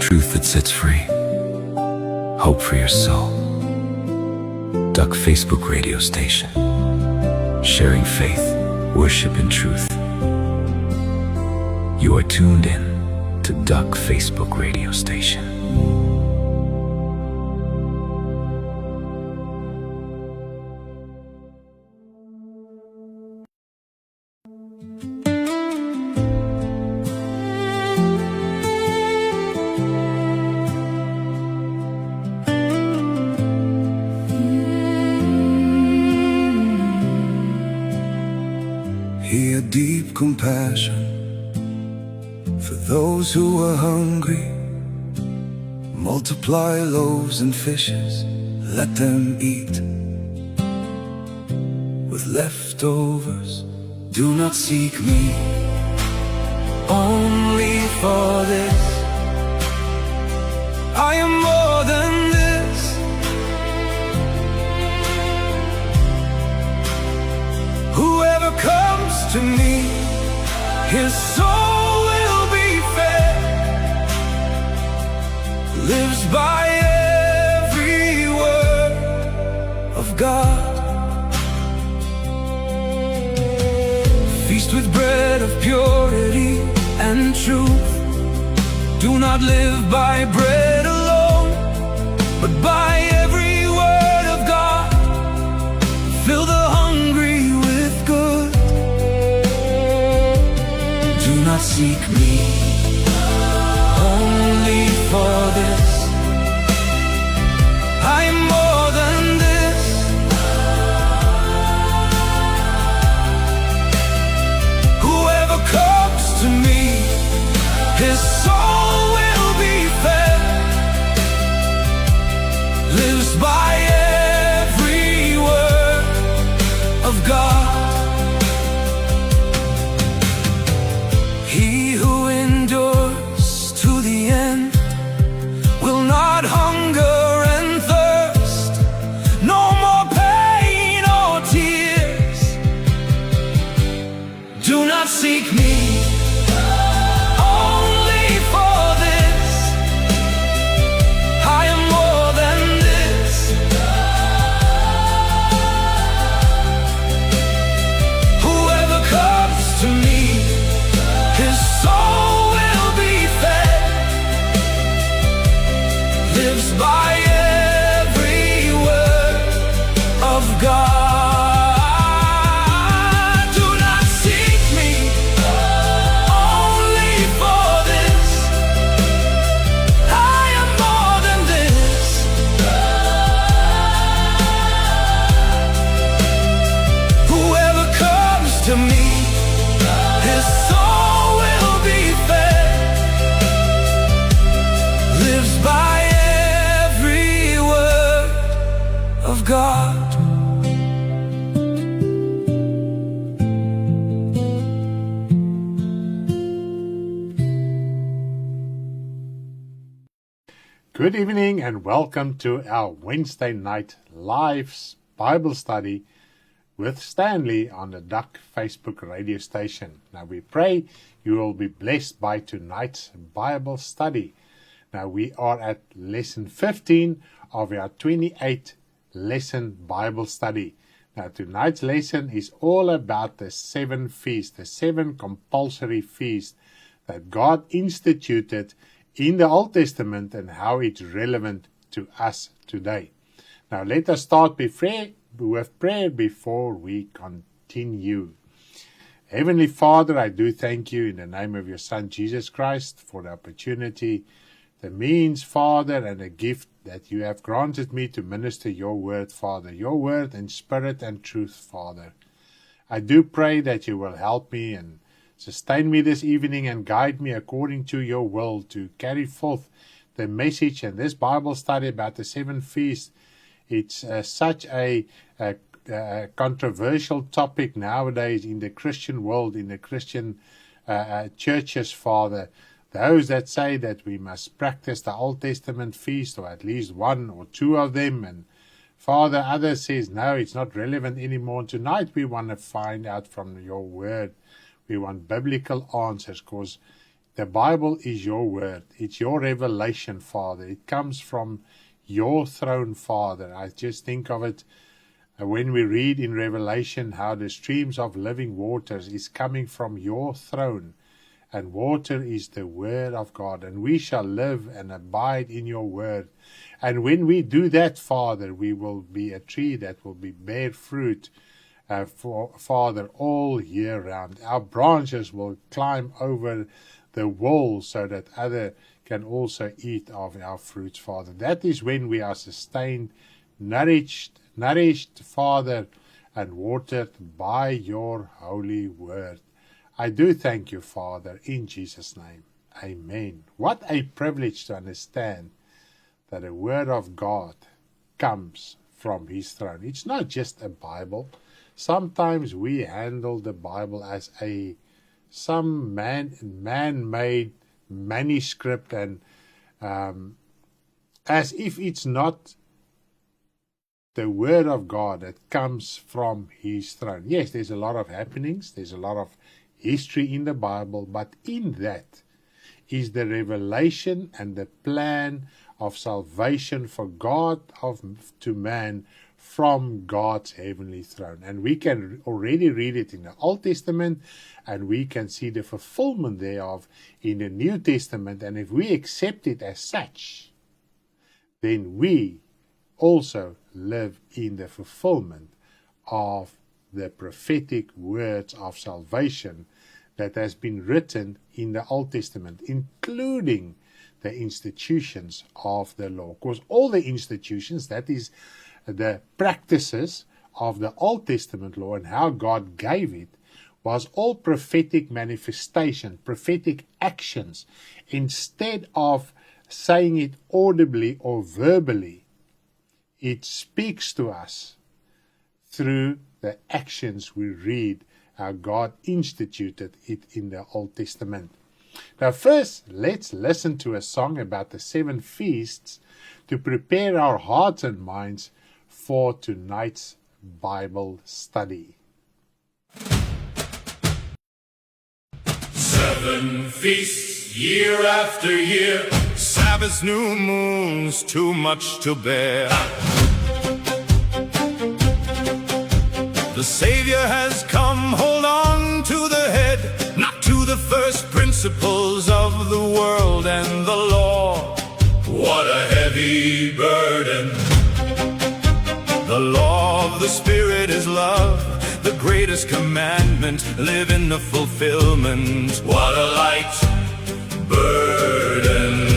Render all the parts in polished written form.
Truth that sets free. Hope for your soul. Duck Facebook radio station. Sharing faith, worship, and truth. You are tuned in to Duck Facebook radio station. He had deep compassion for those who were hungry. Multiply loaves and fishes, let them eat. With leftovers, do not seek me only for this. I am more than this. Whoever comes to me, his soul will be fed. Lives by every word of God. Feast with bread of purity and truth. Do not live by bread alone, but by every word of God. Fill the hungry with good. Do not seek me only for this. I am more than this. Whoever comes to me, his soul will be fed. Lives by every word of God. He who endures to the end will not hunger and thirst. No more pain or tears. Do not seek me only for this. I am more than this. Whoever comes to me, his soul will be fed. Lives by every word of God. Do not seek me only for this. I am more than this. Whoever comes to me, his soul will be fed. Lives by every word of God. Good evening and welcome to our Wednesday night live Bible study with Stanley on the Duck Facebook radio station. Now we pray you will be blessed by tonight's Bible study. Now we are at lesson 15 of our 28 lesson Bible study. Now tonight's lesson is all about the 7 feasts, the 7 compulsory feasts that God instituted in the Old Testament and how it's relevant to us today. Now let us start with prayer before we continue. Heavenly Father, I do thank you in the name of your Son Jesus Christ for the opportunity, the means, Father, and the gift that you have granted me to minister your word, Father, your word in spirit and truth, Father. I do pray that you will help me and sustain me this evening and guide me according to your will to carry forth the message and this Bible study about the 7 feasts. It's such a controversial topic nowadays in the Christian world, in the Christian churches, Father. Those that say that we must practice the Old Testament feast, or at least 1 or 2 of them, and Father, others says, no, it's not relevant anymore. Tonight we want to find out from your word. We want biblical answers, because The Bible is your word. It's your revelation, Father. It comes from your throne, Father. I just think of it when we read in Revelation how the streams of living waters is coming from your throne. And water is the word of God. And we shall live and abide in your word. And when we do that, Father, we will be a tree that will bear fruit, Father, all year round. Our branches will climb over the wall so that other can also eat of our fruits, Father. That is when we are sustained, nourished, Father, and watered by your holy word. I do thank you, Father, in Jesus' name. Amen. What a privilege to understand that the word of God comes from his throne. It's not just a Bible. Sometimes we handle the Bible as some man-made manuscript, and as if it's not the word of God that comes from his throne. Yes, there's a lot of happenings, there's a lot of history in the Bible, but in that is the revelation and the plan of salvation for God to man from God's heavenly throne. And we can already read it in the Old Testament, and we can see the fulfillment thereof in the New Testament. And if we accept it as such, then we also live in the fulfillment of the prophetic words of salvation that has been written in the Old Testament, including the institutions of the law. Of course, all the institutions, that is the practices of the Old Testament law and how God gave it, was all prophetic manifestation, prophetic actions. Instead of saying it audibly or verbally, it speaks to us through the actions we read how God instituted it in the Old Testament. Now first, let's listen to a song about the 7 feasts to prepare our hearts and minds for tonight's Bible study. 7 feasts, year after year. Sabbaths, new moons, too much to bear. The Savior has come, hold on to the head, not to the first principles of the world and the law. What a heavy burden. The law of the Spirit is love, the greatest commandment, live in the fulfillment. What a light burden.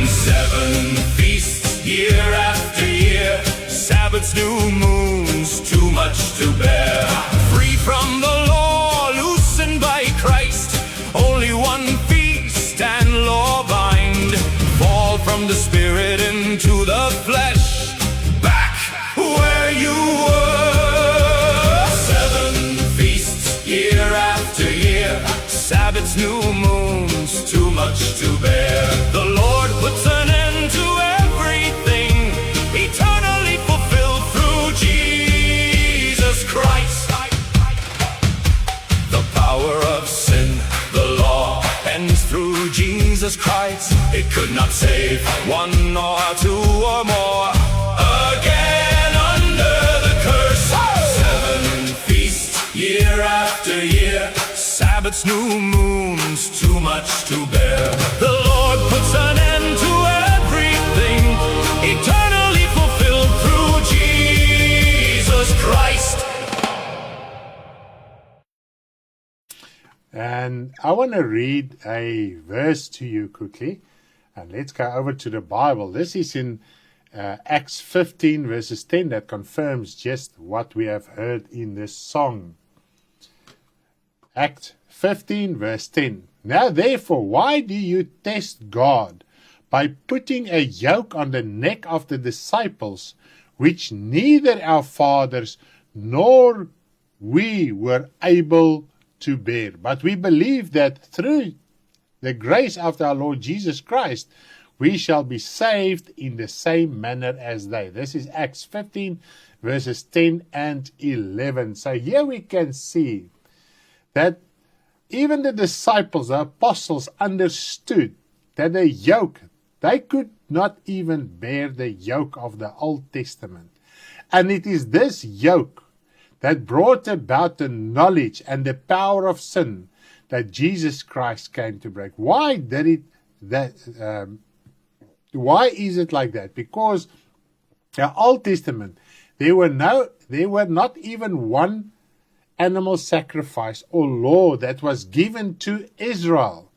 7 feasts, year after year. Sabbaths, new moons, too much to bear. Free from the law, loosened by Christ. Only one feast and law bind. Fall from the Spirit into the flesh, back where you were. 7 feasts, year after year. Sabbaths, new moons, too much to bear. The Lord puts an end to everything, eternally fulfilled through Jesus Christ. The power of sin, the law ends through Jesus Christ. It could not save 1 or 2 or more. Again under the curse. 7 feasts, year after year. Sabbaths, new moons, too much to bear. The Lord puts an end to everything, eternally fulfilled through Jesus Christ. And I want to read a verse to you quickly. And let's go over to the Bible. This is in Acts 15 verses 10 that confirms just what we have heard in this song. Acts 15 verse 10. Now therefore, why do you test God by putting a yoke on the neck of the disciples, which neither our fathers nor we were able to bear? But we believe that through the grace of our Lord Jesus Christ, we shall be saved in the same manner as they. This is Acts 15 verses 10 and 11. So here we can see that even the disciples, the apostles, understood that the yoke, they could not even bear the yoke of the Old Testament. And it is this yoke that brought about the knowledge and the power of sin that Jesus Christ came to break. Why did it that? Why is it like that? Because the Old Testament, there were not even one animal sacrifice or law that was given to Israel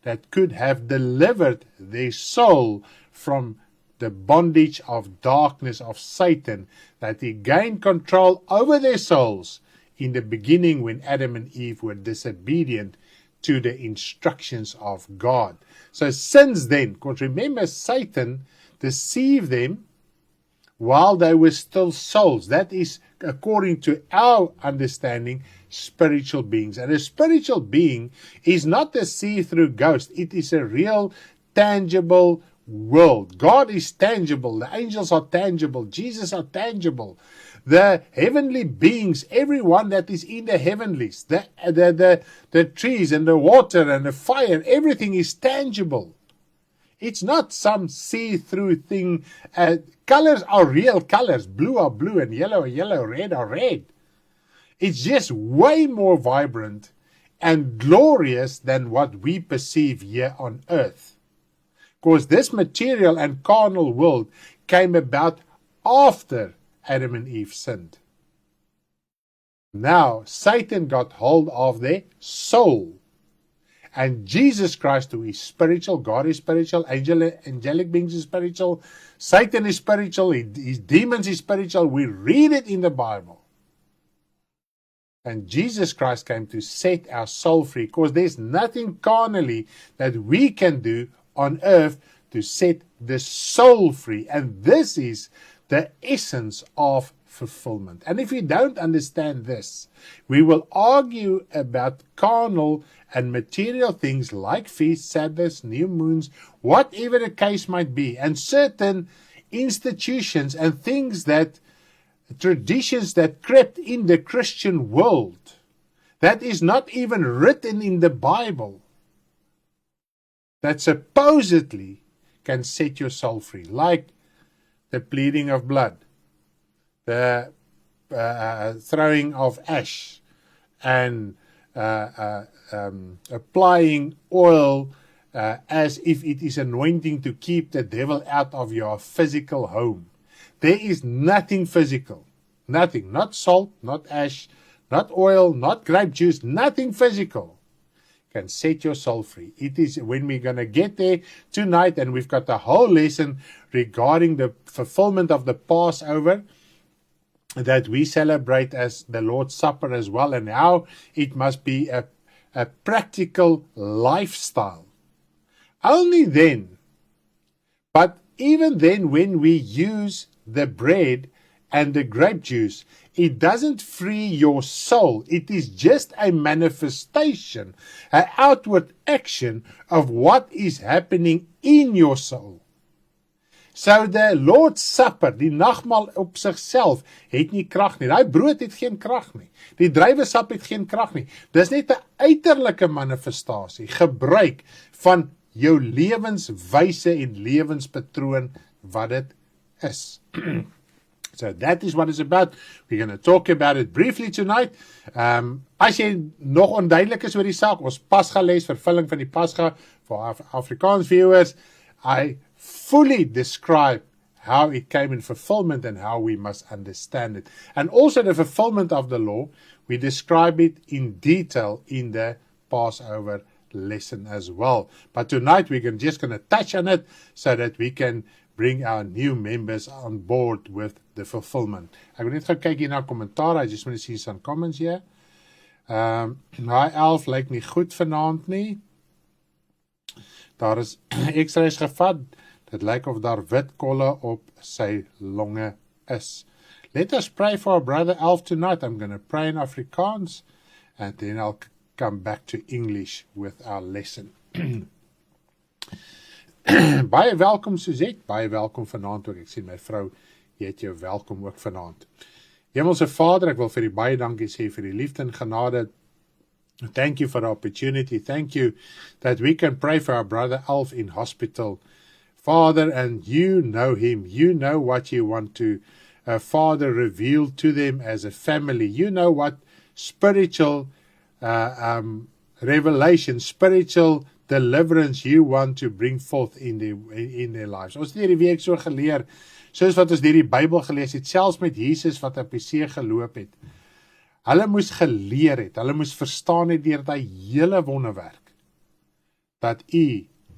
that could have delivered their soul from the bondage of darkness of Satan, that he gained control over their souls in the beginning when Adam and Eve were disobedient to the instructions of God. So since then, because remember, Satan deceived them while they were still souls. That is, according to our understanding, spiritual beings. And a spiritual being is not a see-through ghost. It is a real, tangible world. God is tangible. The angels are tangible. Jesus are tangible. The heavenly beings, everyone that is in the heavenlies, the trees and the water and the fire, everything is tangible. It's not some see-through thing. Colors are real colors. Blue are blue and yellow are yellow, red are red. It's just way more vibrant and glorious than what we perceive here on earth. Because this material and carnal world came about after Adam and Eve sinned. Now, Satan got hold of their soul. And Jesus Christ, who is spiritual, God is spiritual, angelic beings is spiritual, Satan is spiritual, his demons is spiritual. We read it in the Bible. And Jesus Christ came to set our soul free, because there's nothing carnally that we can do on earth to set the soul free. And this is the essence of fulfillment. And if we don't understand this, we will argue about carnal and material things like feasts, Sabbaths, new moons, whatever the case might be, and certain institutions and things that, traditions that crept in the Christian world, that is not even written in the Bible, that supposedly can set your soul free, like the pleading of blood, the throwing of ash, and applying oil as if it is anointing to keep the devil out of your physical home. There is nothing physical. Nothing. Not salt, not ash, not oil, not grape juice, nothing physical can set your soul free. It is when we're going to get there tonight, and we've got a whole lesson regarding the fulfillment of the Passover that we celebrate as the Lord's Supper as well, and how it must be a practical lifestyle. Only then, but even then, when we use the bread and the grape juice, it doesn't free your soul. It is just a manifestation, an outward action of what is happening in your soul. So the Lord's Supper, die nagmaal op sigself, het nie krag nie. Daai brood het geen krag nie. Die druiwesap het geen krag nie. Dis net 'n uiterlike manifestasie, gebruik van jou lewenswyse en lewenspatroon wat dit is. So that is what it's about. We're going to talk about it briefly tonight. As jy nog onduidelik is oor die saak, ons Pascha les, vervulling van die Pascha, for Afrikaans viewers, I fully describe how it came in fulfillment and how we must understand it. And also the fulfillment of the law, we describe it in detail in the Passover lesson as well. But tonight we're just going to touch on it so that we can bring our new members on board with the fulfillment. Ek wil net gaan kyk hier na kommentaar. I just want to see some comments here. Hi Elf, lyk nie goed vanaand nie. Daar is x-rays gevat. Dit lyk of daar wit kolle op sy longe is. Let us pray for our brother Elf tonight. I'm going to pray in Afrikaans and then I'll come back to English with our lesson. Baie welkom Suzette, baie welkom vanaand ook. Ek sien my vrou, jy het jou welkom ook vanaand. Hemelse Vader, ek wil vir u baie dankie sê vir die liefde en genade Thank you for the opportunity. Thank you that we can pray for our brother Alf in hospital. Father, and you know him. You know what you want to, Father, reveal to them as a family. You know what spiritual revelation, spiritual deliverance you want to bring forth in their lives. Ons het hierdie week so geleer, soos wat ons hierdie Bybel gelees het, selfs met Jesus wat op die see geloop het. Hulle moes geleer het, hulle moes verstaan het deur daai hele wonderwerk, dat U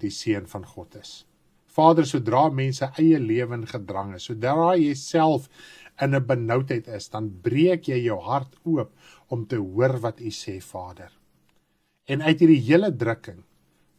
die Seun van God is. Vader, sodra mense eie lewe in gedrang is, sodra jy self in 'n benoudheid is, dan breek jy jou hart oop om te hoor wat U sê, Vader. En uit hierdie hele drukking,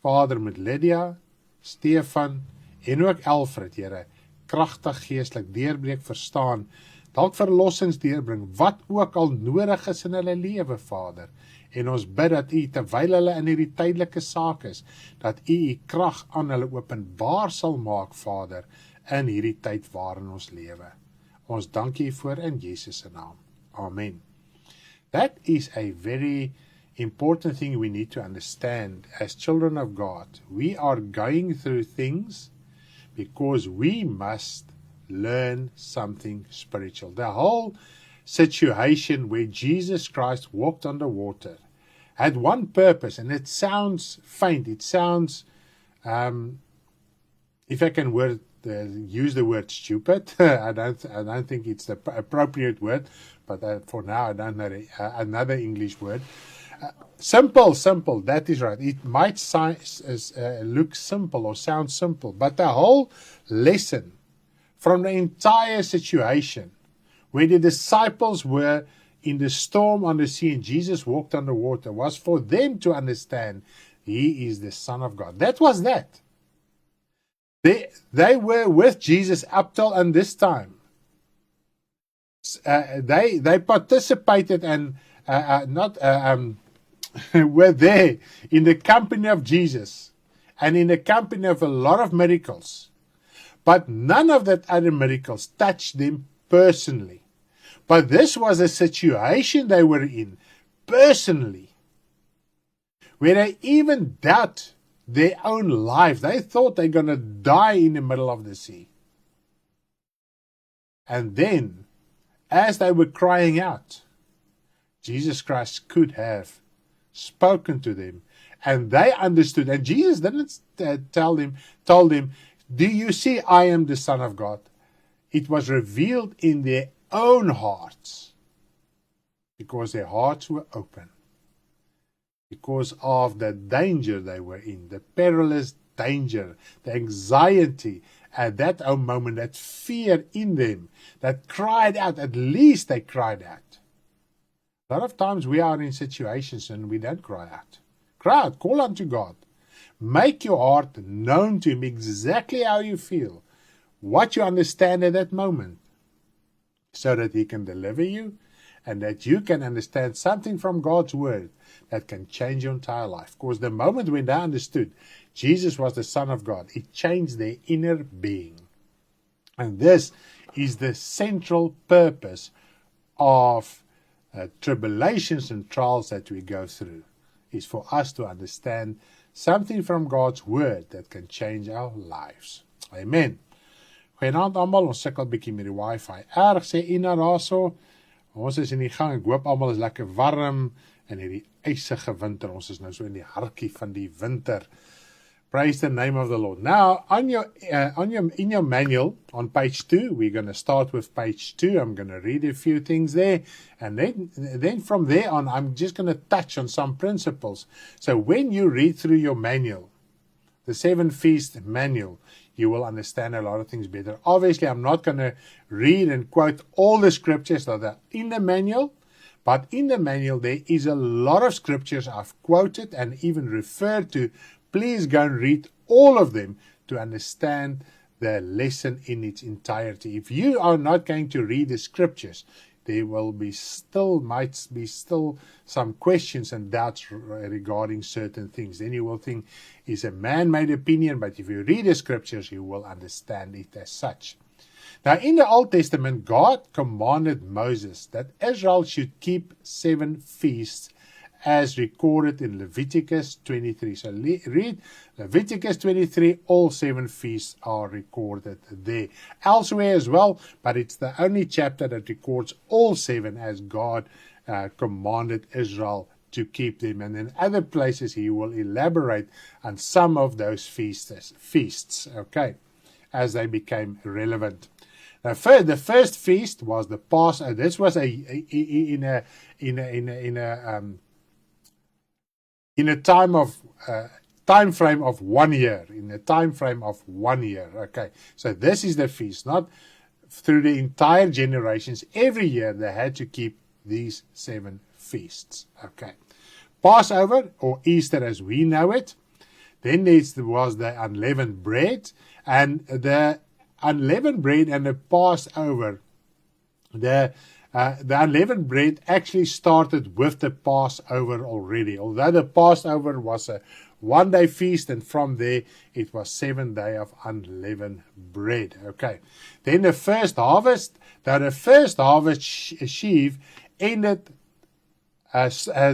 Vader, met Lydia, Stefan en ook Alfred, Here, kragtig geestelik deurbreek, verstaan, dalk verlossings deurbring, wat ook al nodig is in hulle lewe, Vader. En ons bid dat U, terwyl hulle in hierdie tydelike saak is, dat U krag aan hulle openbaar sal maak, Vader, in hierdie tyd waarin ons lewe. Ons dank U voor in Jesus se naam. Amen. That is a very important thing we need to understand as children of God. We are going through things because we must learn something spiritual. The whole situation where Jesus Christ walked on the water had one purpose, and it sounds faint. It sounds, if I can use the word stupid, I don't think it's the appropriate word, but for now I don't know another English word. Simple, that is right. It might look simple or sound simple, but the whole lesson from the entire situation where the disciples were in the storm on the sea and Jesus walked on the water was for them to understand He is the Son of God. That was that. They were with Jesus up till and this time. They participated and were there in the company of Jesus and in the company of a lot of miracles. But none of that other miracles touched them personally. But this was a situation they were in personally, where they even doubt their own life. They thought they're going to die in the middle of the sea. And then, as they were crying out, Jesus Christ could have spoken to them, and they understood. And Jesus didn't told them, do you see I am the Son of God? It was revealed in their own hearts, because their hearts were open, because of the danger they were in, the perilous danger, the anxiety at that moment, that fear in them, that cried out. At least they cried out. A lot of times we are in situations and we don't cry out. Cry out, call unto God. Make your heart known to Him exactly how you feel, what you understand at that moment, so that He can deliver you and that you can understand something from God's Word that can change your entire life. Because the moment when they understood Jesus was the Son of God, it changed their inner being. And this is the central purpose of tribulations and trials that we go through, is for us to understand something from God's Word that can change our lives. Amen. Goeienaand almal, ons sukkel bietjie met die wifi. Erg sê Ina daarso. Ons is in die gang. Ek hoop almal is lekker warm in hierdie ysige winter. Ons is nou so in die hartjie van die winter. Praise the name of the Lord. Now, in your manual on page 2, we're going to start with page 2. I'm going to read a few things there, and then from there on, I'm just going to touch on some principles. So when you read through your manual, the 7 Feast manual, you will understand a lot of things better. Obviously, I'm not going to read and quote all the scriptures that are in the manual, but in the manual, there is a lot of scriptures I've quoted and even referred to. Please go and read all of them to understand the lesson in its entirety. If you are not going to read the scriptures, there will might be still some questions and doubts regarding certain things. Then you will think it's a man-made opinion, but if you read the scriptures, you will understand it as such. Now, in the Old Testament, God commanded Moses that Israel should keep 7 feasts as recorded in Leviticus 23. So read Leviticus 23, all 7 feasts are recorded there. Elsewhere as well, but it's the only chapter that records all 7 as God commanded Israel to keep them. And in other places he will elaborate on some of those feasts, okay, as they became relevant. Now, the first feast was the Passover. This was in a time frame of 1 year. In a time frame of 1 year. Okay, so this is the feast, not through the entire generations. Every year they had to keep these 7 feasts. Okay, Passover or Easter as we know it. Then there was the unleavened bread, and the unleavened bread and the Passover. The unleavened bread actually started with the Passover already. Although the Passover was a 1-day feast, and from there it was 7 days of unleavened bread. Okay. Then the first harvest. Now the first harvest sheaf ended after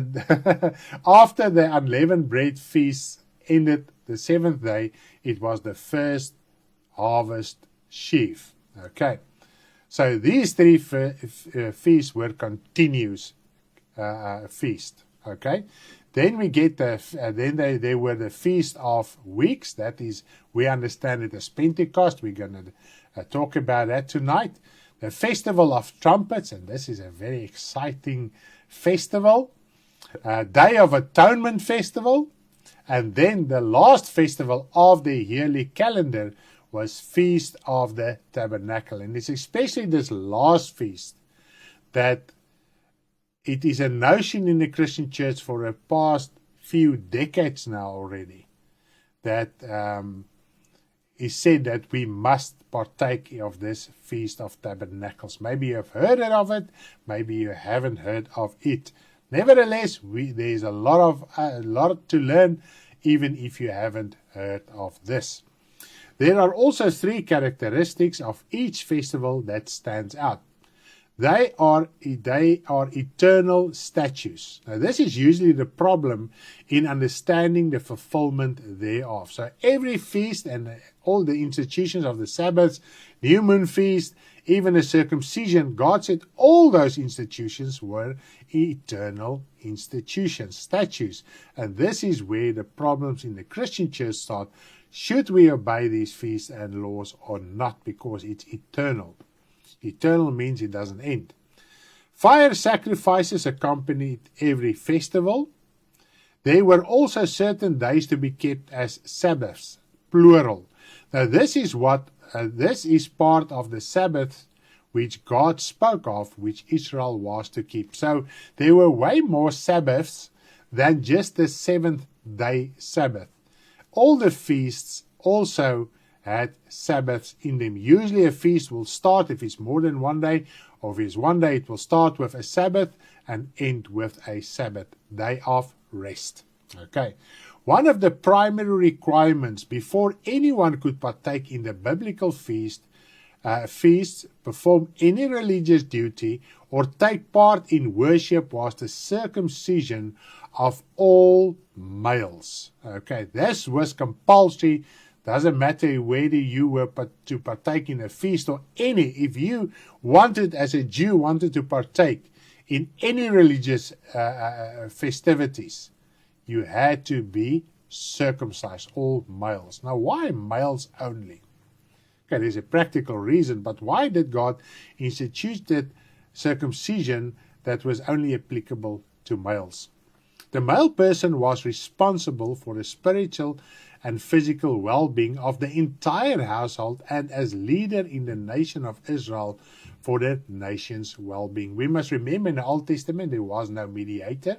the unleavened bread feast ended the 7th day. It was the first harvest sheaf. Okay, so these 3 feasts were continuous feast. Okay, then we get they were the Feast of Weeks. That is, we understand it as Pentecost. We're going to talk about that tonight. The Festival of Trumpets, and this is a very exciting festival. Day of Atonement festival, and then the last festival of the yearly calendar was Feast of the Tabernacle. And it's especially this last feast that it is a notion in the Christian church for the past few decades now already, that is said that we must partake of this Feast of Tabernacles. Maybe you have heard of it, maybe you haven't heard of it. Nevertheless, there's a lot to learn, even if you haven't heard of this. There are also 3 characteristics of each festival that stands out. They are eternal statutes. Now, this is usually the problem in understanding the fulfillment thereof. So every feast and all the institutions of the Sabbaths, new moon feast, even the circumcision, God said all those institutions were eternal institutions, statutes. And this is where the problems in the Christian church start. Should we obey these feasts and laws or not? Because it's eternal. Eternal means it doesn't end. Fire sacrifices accompanied every festival. There were also certain days to be kept as Sabbaths, plural. Now this is part of the Sabbath which God spoke of, which Israel was to keep. So there were way more Sabbaths than just the 7th day Sabbath. All the feasts also had Sabbaths in them. Usually a feast will start, if it's more than 1 day, or if it's 1 day, it will start with a Sabbath and end with a Sabbath, day of rest. Okay. One of the primary requirements before anyone could partake in the biblical feasts, perform any religious duty, or take part in worship was the circumcision of all males. Okay, this was compulsory. Doesn't matter whether you were to partake in a feast or any. If you wanted, as a Jew, to partake in any religious festivities, you had to be circumcised, all males. Now, why males only? Okay, there's a practical reason, but why did God institute that circumcision that was only applicable to males? The male person was responsible for the spiritual and physical well-being of the entire household, and as leader in the nation of Israel for the nation's well-being. We must remember in the Old Testament there was no mediator,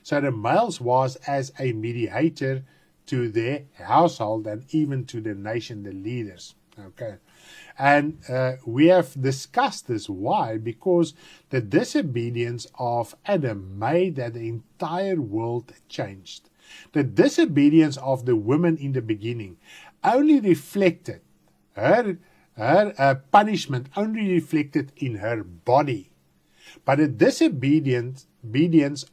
so the males was as a mediator to their household and even to the nation, the leaders. Okay, and we have discussed this. Why? Because the disobedience of Adam made that the entire world changed. The disobedience of the woman in the beginning only reflected her punishment, only reflected in her body. But the disobedience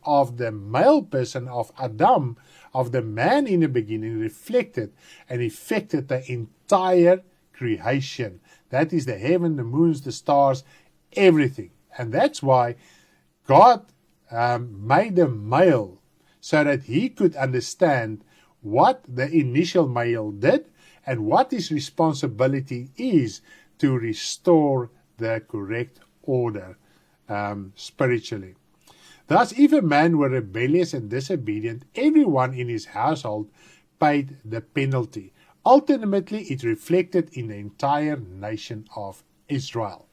of the male person, of Adam, of the man in the beginning, reflected and affected the entire creation. That is the heaven, the moons, the stars, everything. And that's why God made a male so that he could understand what the initial male did and what his responsibility is to restore the correct order spiritually. Thus, if a man were rebellious and disobedient, everyone in his household paid the penalty. Ultimately, it reflected in the entire nation of Israel.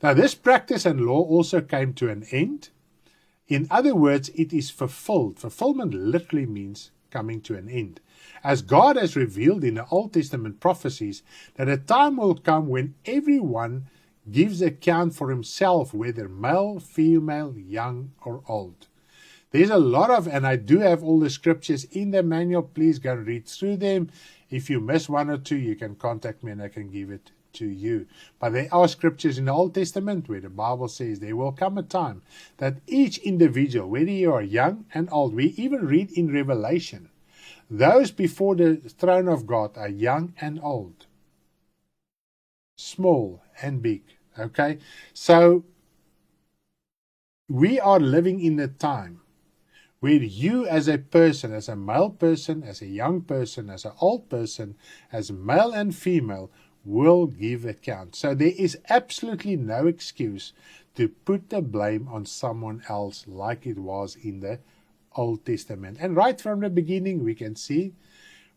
Now, this practice and law also came to an end. In other words, it is fulfilled. Fulfillment literally means coming to an end. As God has revealed in the Old Testament prophecies that a time will come when everyone gives account for himself, whether male, female, young, or old. There's a lot of, and I do have all the scriptures in the manual. Please go and read through them. If you miss one or two, you can contact me and I can give it to you. But there are scriptures in the Old Testament where the Bible says there will come a time that each individual, whether you are young and old, we even read in Revelation, those before the throne of God are young and old, small and big. Okay, so we are living in a time where you as a person, as a male person, as a young person, as an old person, as male and female, will give account. So there is absolutely no excuse to put the blame on someone else like it was in the Old Testament. And right from the beginning, we can see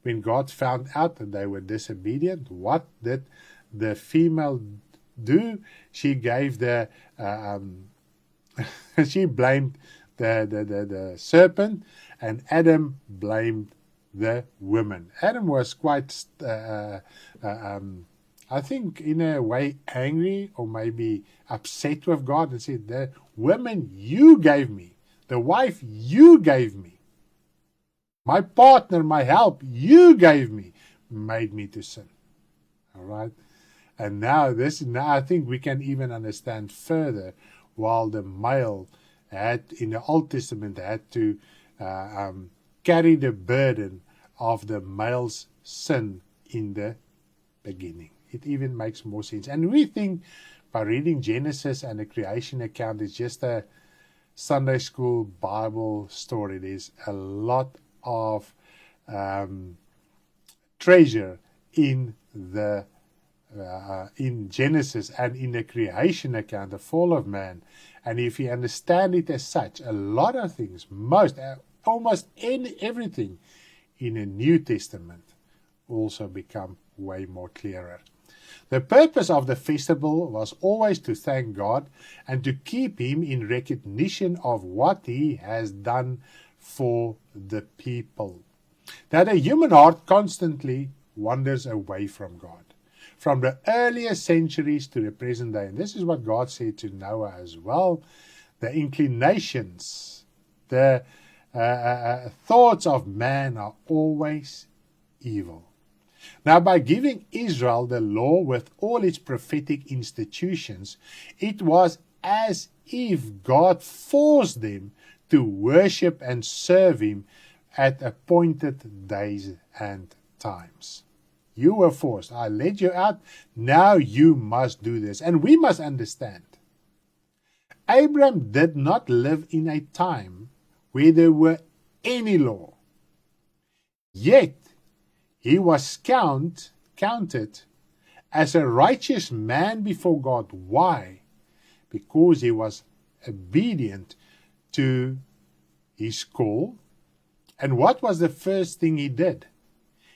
when God found out that they were disobedient, what did the female do? She gave the she blamed the serpent, and Adam blamed the woman. Adam was quite I think in a way angry or maybe upset with God and said, the woman you gave me, the wife you gave me, my partner, my help you gave me, made me to sin. All right. And now I think we can even understand further, while the male had in the Old Testament had to carry the burden of the male's sin in the beginning. It even makes more sense. And we think by reading Genesis and the creation account is just a Sunday school Bible story. There's a lot of treasure in the in Genesis and in the creation account, the fall of man. And if you understand it as such, a lot of things, almost everything in the New Testament also become way more clearer. The purpose of the festival was always to thank God and to keep Him in recognition of what He has done for the people. Now, the human heart constantly wanders away from God, from the earliest centuries to the present day. And this is what God said to Noah as well. The inclinations, the thoughts of man are always evil. Now, by giving Israel the law with all its prophetic institutions, it was as if God forced them to worship and serve Him at appointed days and times. You were forced. I led you out. Now you must do this. And we must understand, Abraham did not live in a time where there were any law. Yet, he was counted as a righteous man before God. Why? Because he was obedient to his call. And what was the first thing he did?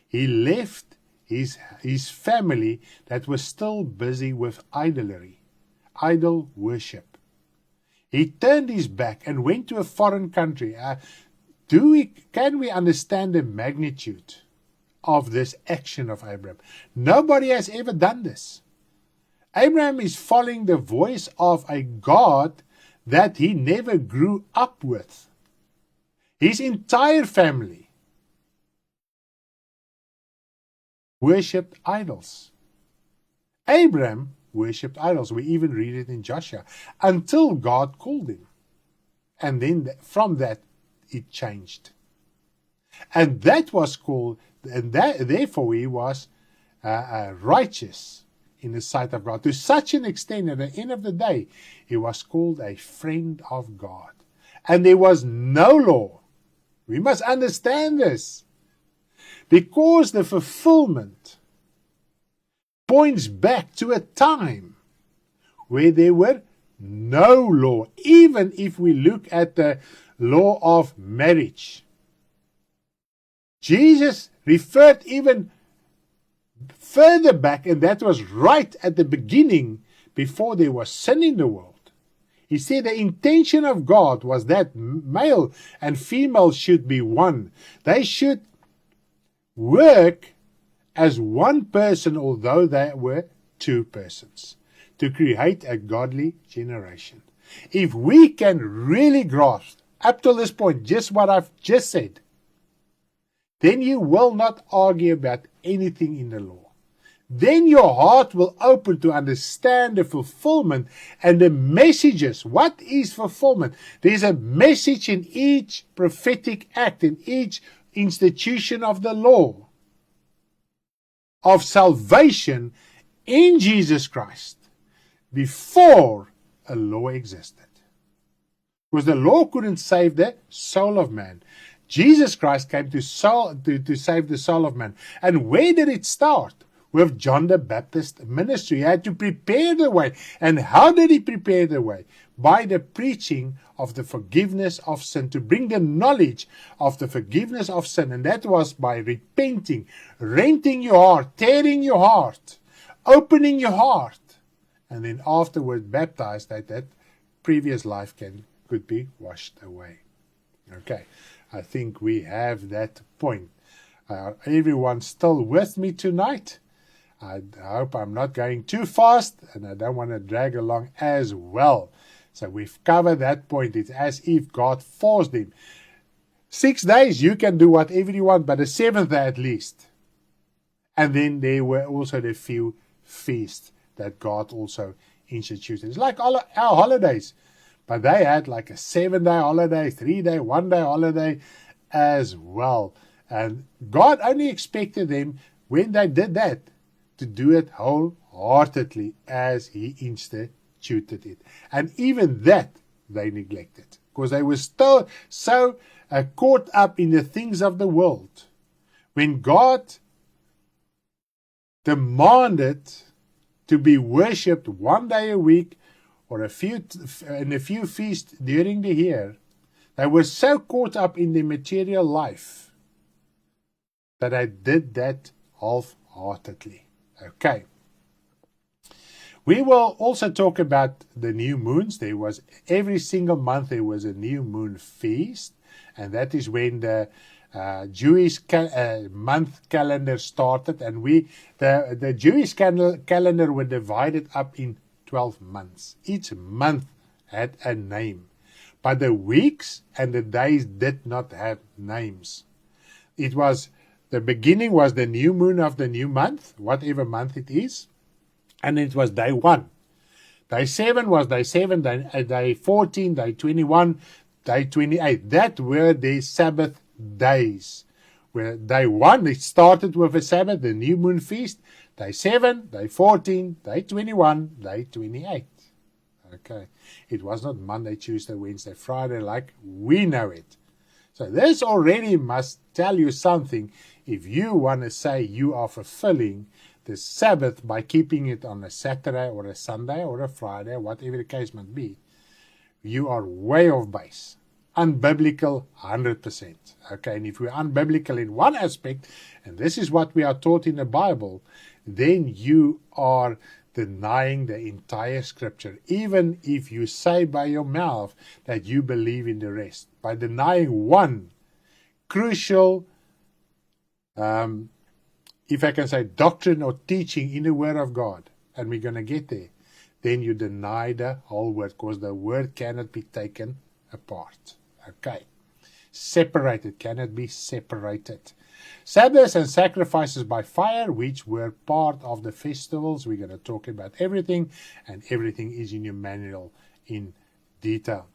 He left his family that was still busy with idolatry, idol worship. He turned his back and went to a foreign country. Can we understand the magnitude of this action of Abraham? Nobody has ever done this. Abraham is following the voice of a God that he never grew up with. His entire family worshipped idols. Abraham worshipped idols. We even read it in Joshua. Until God called him. And then from that, it changed. And that was called, and that, therefore he was righteous in the sight of God. To such an extent, at the end of the day, he was called a friend of God. And there was no law. We must understand this. Because the fulfillment points back to a time where there were no law. Even if we look at the law of marriage, Jesus referred even further back, and that was right at the beginning, before there was sin in the world. He said the intention of God was that male and female should be one. They should work as one person, although they were two persons, to create a godly generation. If we can really grasp up to this point just what I've just said, then you will not argue about anything in the law. Then your heart will open to understand the fulfillment and the messages. What is fulfillment? There's a message in each prophetic act, in each institution of the law, of salvation in Jesus Christ, before a law existed. Because the law couldn't save the soul of man. Jesus Christ came to save the soul of man. And where did it start? With John the Baptist's ministry. He had to prepare the way. And how did he prepare the way? By the preaching of the forgiveness of sin, to bring the knowledge of the forgiveness of sin. And that was by repenting, renting your heart, tearing your heart, opening your heart, and then afterwards baptized, that previous life could be washed away. Okay, I think we have that point. Everyone still with me tonight? I hope I'm not going too fast, and I don't want to drag along as well. So we've covered that point. It's as if God forced him. 6 days you can do whatever you want, but the seventh day at least. And then there were also the few feasts that God also instituted. It's like all our holidays. But they had like a 7-day holiday, 3-day, 1-day holiday as well. And God only expected them, when they did that, to do it wholeheartedly as he instituted it. And even that they neglected, because they were still so caught up in the things of the world. When God demanded to be worshipped 1 day a week, or a few feasts during the year, they were so caught up in their material life that they did that half-heartedly. Okay. We will also talk about the new moons. There was every single month there was a new moon feast, and that is when the Jewish month calendar started. And the Jewish calendar were divided up in 12 months. Each month had a name, but the weeks and the days did not have names. The beginning was the new moon of the new month, whatever month it is, and it was day 1. Day 7 was day 7, day 14, day 21, day 28. That were the Sabbath days. Where day 1, it started with a Sabbath, the new moon feast. Day 7, day 14, day 21, day 28. Okay. It was not Monday, Tuesday, Wednesday, Friday like we know it. So this already must tell you something. If you want to say you are fulfilling the Sabbath by keeping it on a Saturday or a Sunday or a Friday, whatever the case might be, you are way off base. Unbiblical 100%. Okay, and if we're unbiblical in one aspect, and this is what we are taught in the Bible, then you are denying the entire scripture, even if you say by your mouth that you believe in the rest. By denying one crucial, if I can say, doctrine or teaching in the Word of God, and we're going to get there, then you deny the whole Word, because the Word cannot be taken apart. Okay. Separated, cannot be separated. Sabbaths and sacrifices by fire, which were part of the festivals. We're going to talk about everything, and everything is in your manual in detail.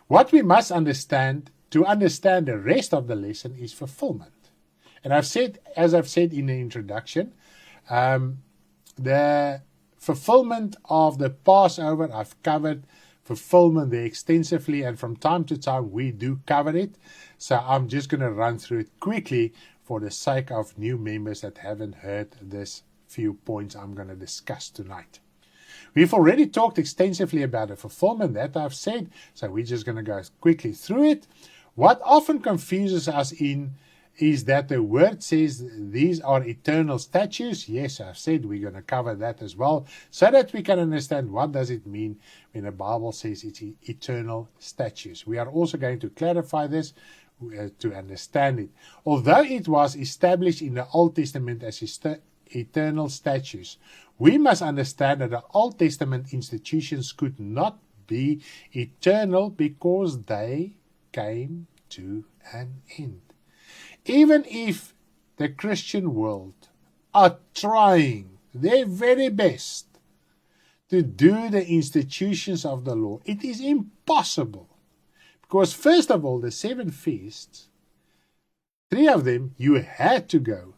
What we must understand to understand the rest of the lesson is fulfillment. And as I've said in the introduction, the fulfillment of the Passover, I've covered fulfillment there extensively, and from time to time we do cover it. So I'm just going to run through it quickly for the sake of new members that haven't heard this few points I'm going to discuss tonight. We've already talked extensively about the fulfillment that I've said, so we're just going to go quickly through it. What often confuses us is that the word says these are eternal statutes. Yes, I've said we're going to cover that as well, so that we can understand what does it mean when the Bible says it's eternal statutes. We are also going to clarify this to understand it. Although it was established in the Old Testament as eternal statutes, we must understand that the Old Testament institutions could not be eternal because they came to an end. Even if the Christian world are trying their very best to do the institutions of the law, it is impossible. Because first of all, the 7 feasts, 3 of them, you had to go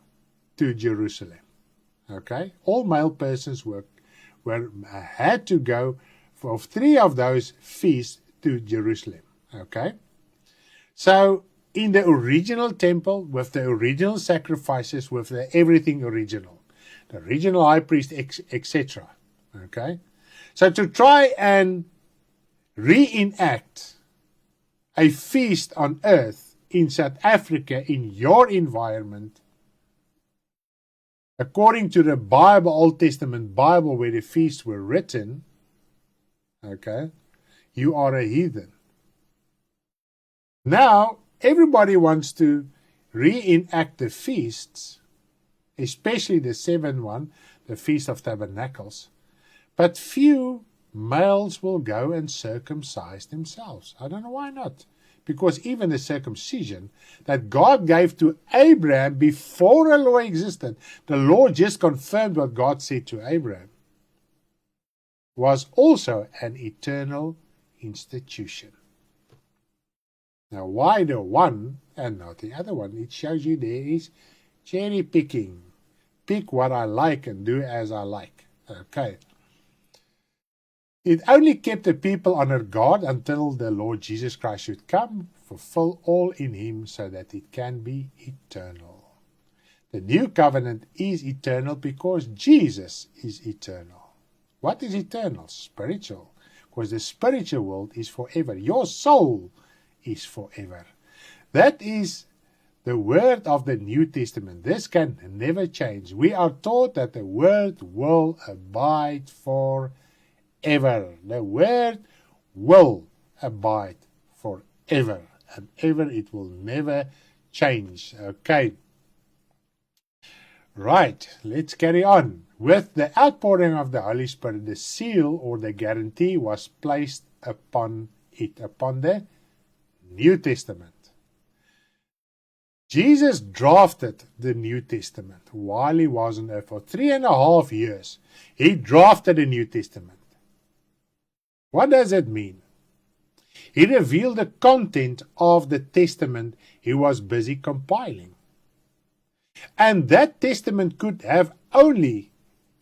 to Jerusalem. Okay? All male persons had to go for 3 of those feasts to Jerusalem. Okay? So, in the original temple, with the original sacrifices, with everything original, the original high priest, etc. Okay? So to try and reenact a feast on earth in South Africa, in your environment, according to the Bible, Old Testament Bible, where the feasts were written, okay, you are a heathen. Now, everybody wants to reenact the feasts, especially the 7th one, the Feast of Tabernacles. But few males will go and circumcise themselves. I don't know why not. Because even the circumcision that God gave to Abraham before the law existed, the law just confirmed what God said to Abraham, was also an eternal institution. Now, why the one and not the other one? It shows you there is cherry picking. Pick what I like and do as I like. Okay. It only kept the people under God until the Lord Jesus Christ should come, fulfill all in him so that it can be eternal. The new covenant is eternal because Jesus is eternal. What is eternal? Spiritual. Because the spiritual world is forever. Your soul is forever. That is the word of the New Testament. This can never change. We are taught that the word will abide forever. The word will abide forever and ever. It will never change. Okay. Right, let's carry on. With the outpouring of the Holy Spirit, the seal or the guarantee was placed upon it, upon the New Testament. Jesus drafted the New Testament while he was on earth. For 3.5 years, he drafted the New Testament. What does it mean? He revealed the content of the testament he was busy compiling. And that testament could have only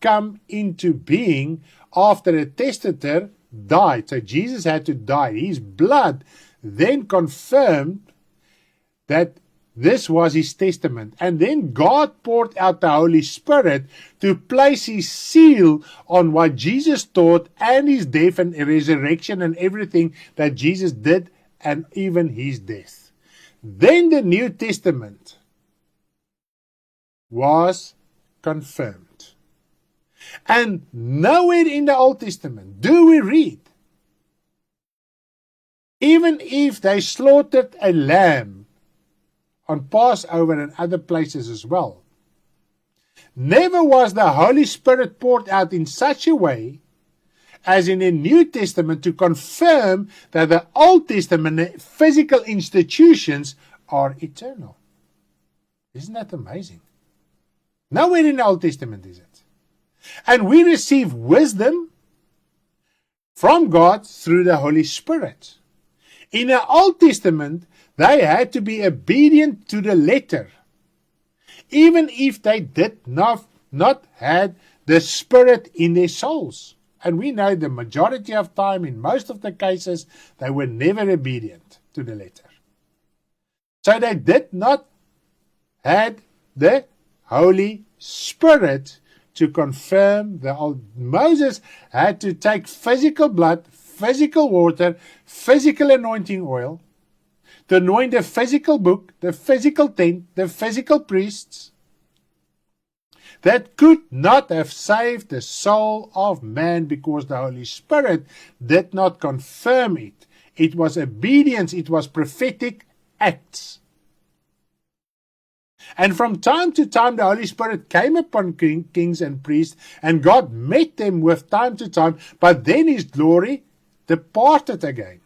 come into being after the testator died. So Jesus had to die. His blood then confirmed that this was his testament. And then God poured out the Holy Spirit to place his seal on what Jesus taught and his death and resurrection and everything that Jesus did and even his death. Then the New Testament was confirmed. And nowhere in the Old Testament do we read, even if they slaughtered a lamb on Passover and other places as well, never was the Holy Spirit poured out in such a way as in the New Testament to confirm that the Old Testament physical institutions are eternal. Isn't that amazing? Nowhere in the Old Testament is it. And we receive wisdom from God through the Holy Spirit. In the Old Testament, they had to be obedient to the letter, even if they did not have the Spirit in their souls. And we know the majority of time, in most of the cases, they were never obedient to the letter. So they did not have the Holy Spirit to confirm the old. Moses had to take physical blood, physical water, physical anointing oil to anoint the physical book, the physical tent, the physical priests that could not have saved the soul of man because the Holy Spirit did not confirm it. It was obedience, it was prophetic acts. And from time to time, the Holy Spirit came upon kings and priests, and God met them with time to time, but then His glory departed again.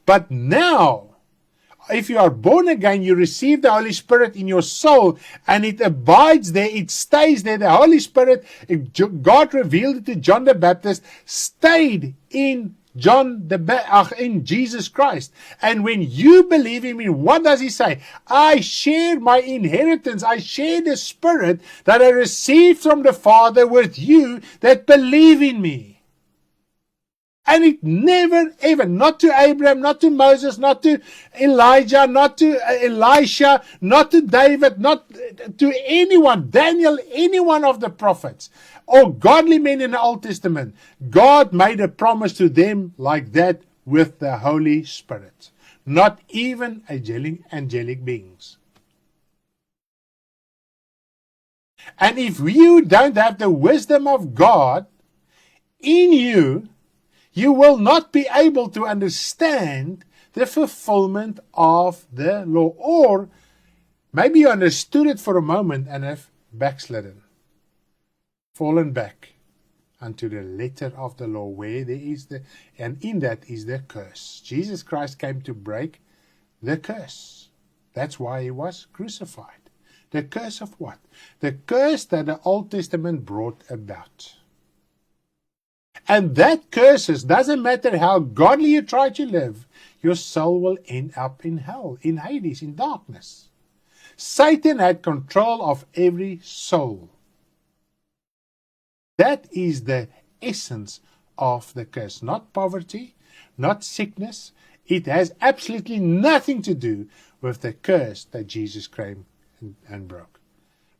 But now, if you are born again, you receive the Holy Spirit in your soul, and it abides there, it stays there. The Holy Spirit, God revealed it to John the Baptist, stayed in in Jesus Christ. And when you believe in Him, what does He say? I share my inheritance. I share the Spirit that I received from the Father with you that believe in me. And it never, ever, not to Abraham, not to Moses, not to Elijah, not to Elisha, not to David, not to anyone, Daniel, any one of the prophets, or godly men in the Old Testament. God made a promise to them like that with the Holy Spirit. Not even angelic beings. And if you don't have the wisdom of God in you, you will not be able to understand the fulfillment of the law. Or maybe you understood it for a moment and have backslidden, fallen back unto the letter of the law, where there is and in that is the curse. Jesus Christ came to break the curse. That's why He was crucified. The curse of what? The curse that the Old Testament brought about. And that curses, doesn't matter how godly you try to live, your soul will end up in hell, in Hades, in darkness. Satan had control of every soul. That is the essence of the curse. Not poverty, not sickness. It has absolutely nothing to do with the curse that Jesus came and broke.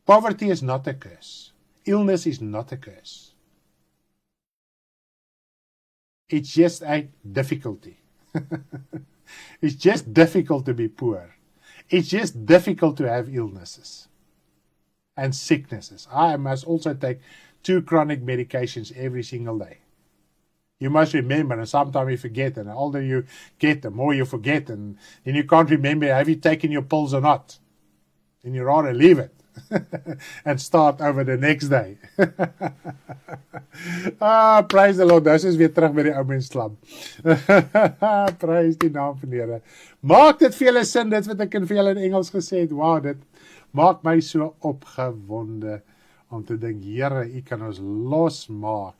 Poverty is not a curse. Illness is not a curse. It's just a difficulty. It's just difficult to be poor. It's just difficult to have illnesses and sicknesses. I must also take 2 chronic medications every single day. You must remember, and sometimes you forget, and the older you get, the more you forget, and then you can't remember, have you taken your pills or not? And you rather leave it and start over the next day. Praise the Lord, dis is weer terug by die ou mens klap. Praise die naam van die Here. Maak dit vir julle sin, dit wat ek vir julle in Engels gesê het. Wow, dit maak my so opgewonde om te dink, Here, U kan ons losmaak.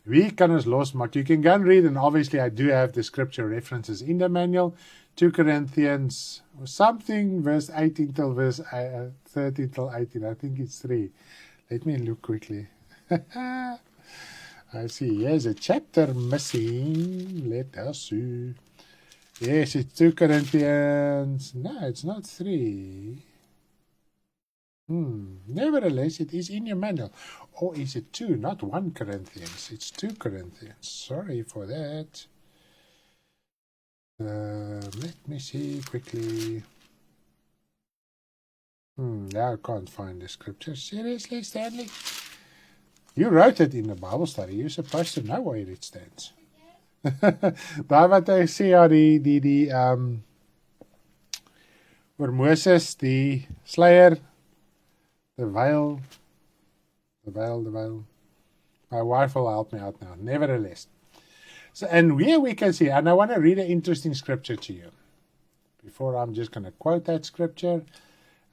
Wie kan ons losmaak? You can go and read, and obviously I do have the scripture references in the manual. 2 Corinthians, or something, verse 18 till verse 13 till 18. I think it's 3. Let me look quickly. I see, here's a chapter missing. Let us see. Yes, it's 2 Corinthians. No, it's not 3. Nevertheless, it is in your manual. Or is it 2? Not 1 Corinthians. It's 2 Corinthians. Sorry for that. Let me see quickly. Now I can't find the scripture. Seriously, Stanley? You wrote it in the Bible study. You're supposed to know where it stands. Daar wat hy sê, ja, die oor Moses, die sluier, the veil. My wife will help me out now. Nevertheless. So, and here we can see, and I want to read an interesting scripture to you. Before I'm just going to quote that scripture.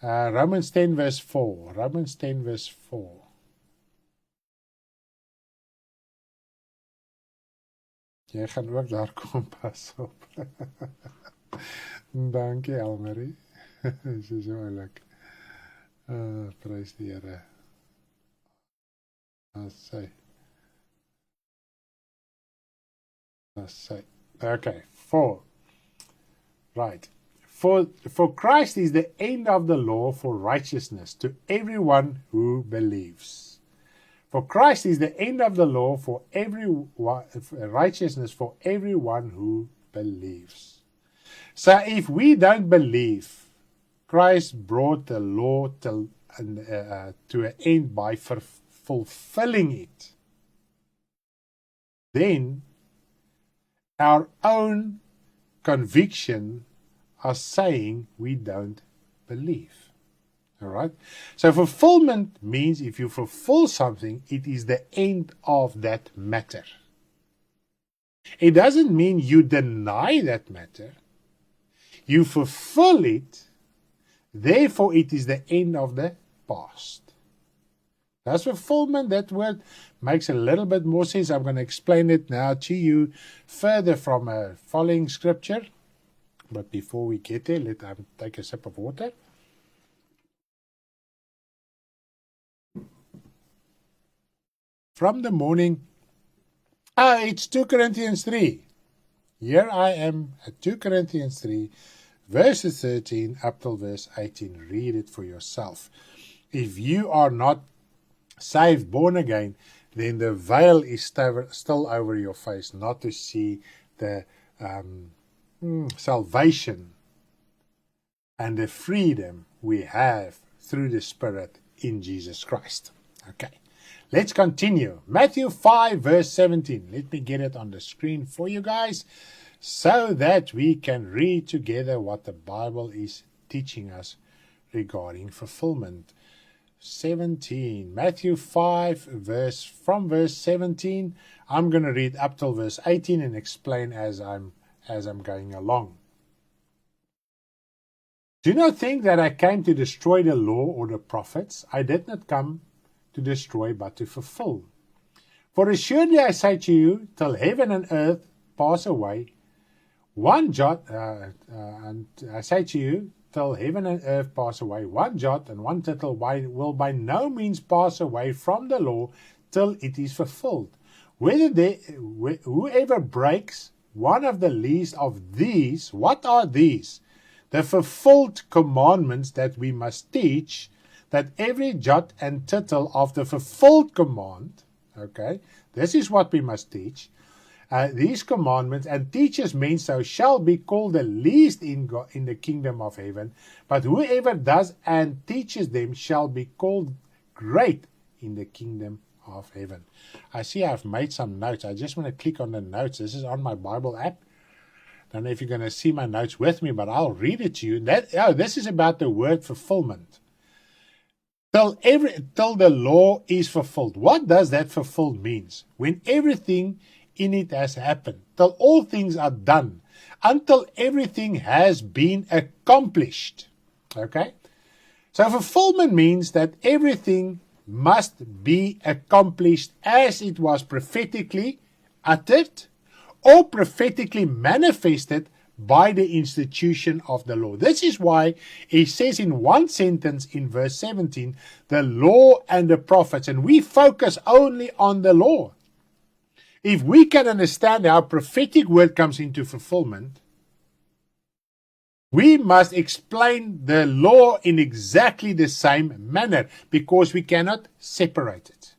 Romans 10 verse 4. Romans 10 verse 4. Jy gaan ook daar kom, pas op. Dankie, Elmarie. Dit is so oulik. Prys die Here. That's okay, 4. Right. For Christ is the end of the law for righteousness to everyone who believes. For Christ is the end of the law for righteousness for everyone who believes. So if we don't believe, Christ brought the law to an end by fulfilling it, then our own conviction are saying we don't believe. All right? So fulfillment means if you fulfill something, it is the end of that matter. It doesn't mean you deny that matter. You fulfill it, therefore it is the end of the past. That's fulfillment. That word makes a little bit more sense. I'm going to explain it now to you further from a following scripture. But before we get there, let me take a sip of water. From the morning, it's 2 Corinthians 3. Here I am at 2 Corinthians 3, verses 13 up till verse 18. Read it for yourself. If you are not saved, born again, then the veil is still over your face, not to see the salvation and the freedom we have through the Spirit in Jesus Christ. Okay, let's continue. Matthew 5 verse 17. Let me get it on the screen for you guys so that we can read together what the Bible is teaching us regarding fulfillment. 17. Matthew 5 from verse 17. I'm going to read up till verse 18 and explain as I'm going along. Do not think that I came to destroy the law or the prophets. I did not come to destroy, but to fulfill. For assuredly I say to you, till heaven and earth pass away, one jot, and I say to you, till heaven and earth pass away, one jot and one tittle will by no means pass away from the law till it is fulfilled. Whoever breaks one of the least of these, what are these? The fulfilled commandments that we must teach, that every jot and tittle of the fulfilled command, okay, this is what we must teach. These commandments, and teachers men so, shall be called the least in the kingdom of heaven, but whoever does and teaches them shall be called great in the kingdom of heaven. I see I've made some notes. I just want to click on the notes. This is on my Bible app. Don't know if you're going to see my notes with me, but I'll read it to you. This is about the word fulfillment. Till the law is fulfilled. What does that fulfilled means? When everything in it has happened, till all things are done, until everything has been accomplished. Okay? So fulfillment means that everything must be accomplished as it was prophetically uttered or prophetically manifested by the institution of the law. This is why it says in one sentence in verse 17, the law and the prophets, and we focus only on the law. If we can understand how prophetic word comes into fulfillment, we must explain the law in exactly the same manner because we cannot separate it.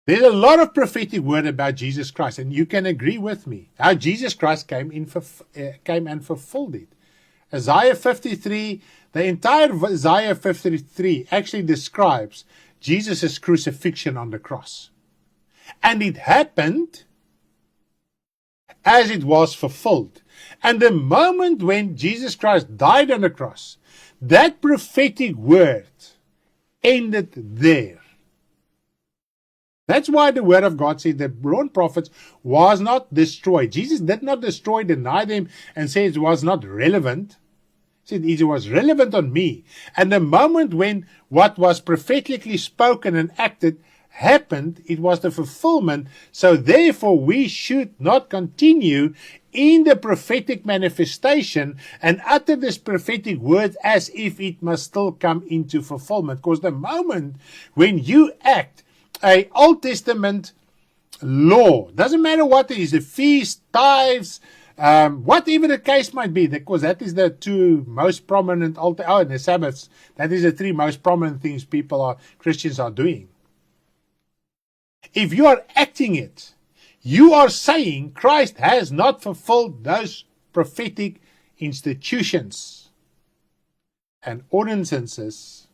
There's a lot of prophetic word about Jesus Christ, and you can agree with me how Jesus Christ came and fulfilled it. Isaiah 53, the entire Isaiah 53 actually describes Jesus' crucifixion on the cross. And it happened as it was fulfilled. And the moment when Jesus Christ died on the cross, that prophetic word ended there. That's why the word of God says the wrong prophets was not destroyed. Jesus did not destroy, deny them, and say it was not relevant. Said it was relevant on me. And the moment when what was prophetically spoken and acted happened, it was the fulfillment. So therefore we should not continue in the prophetic manifestation and utter this prophetic word as if it must still come into fulfillment. Because the moment when you act a Old Testament law, doesn't matter what it is, the feast, tithes, whatever the case might be, because that is the two most prominent, and the Sabbaths, that is the three most prominent things Christians are doing. If you are acting it, you are saying Christ has not fulfilled those prophetic institutions and ordinances,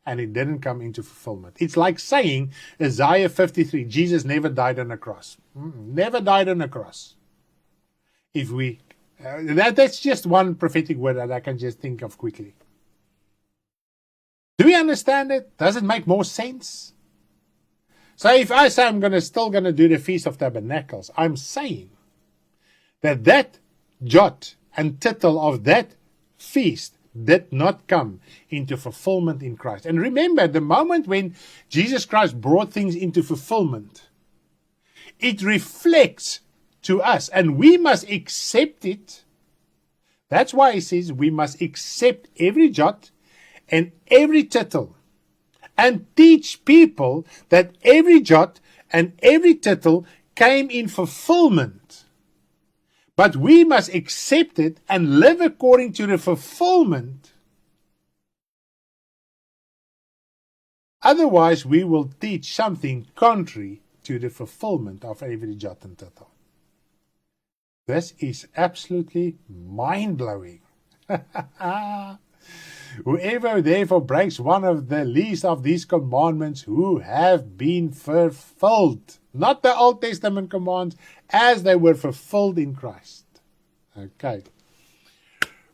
and it didn't come into fulfillment. It's like saying Isaiah 53, Jesus never died on a cross. Never died on a cross. If we, that's just one prophetic word that I can just think of quickly. Do we understand it? Does it make more sense? So if I say I'm still going to do the Feast of Tabernacles, I'm saying that jot and tittle of that feast did not come into fulfillment in Christ. And remember, the moment when Jesus Christ brought things into fulfillment, it reflects to us, and we must accept it. That's why he says we must accept every jot and every tittle and teach people that every jot and every tittle came in fulfillment. But we must accept it and live according to the fulfillment. Otherwise, we will teach something contrary to the fulfillment of every jot and tittle. This is absolutely mind-blowing. Whoever therefore breaks one of the least of these commandments who have been fulfilled, not the Old Testament commands, as they were fulfilled in Christ. Okay.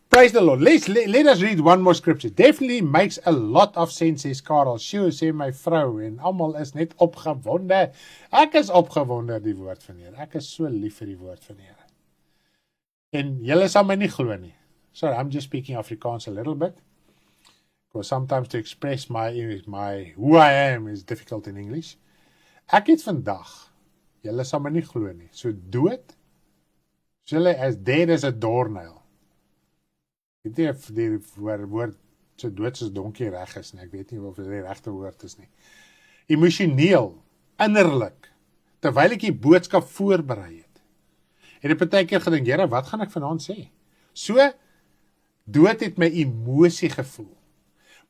Praise the Lord. Let us read one more scripture. Definitely makes a lot of sense, says Karel. Sjoe, sê my vrou, en almal is net opgewonde. Ek is opgewonde die woord van die Here. Ek is so lief vir die woord van die Here. En julle sal my nie glo nie. Sorry, I'm just speaking Afrikaans a little bit. Because sometimes to express my who I am is difficult in English. Ek het vandag, julle sal my nie glo nie, so dood, so julle as dead as a doornail. Ek weet nie of die woord so dood soos donkie reg is nie, ek weet nie of dit die regte woord is nie. Emosioneel, innerlik, terwyl ek die boodskap voorberei het. En ek baie keer gedink, Here, wat gaan ek vanaand sê? So, dood het my emosie gevoel.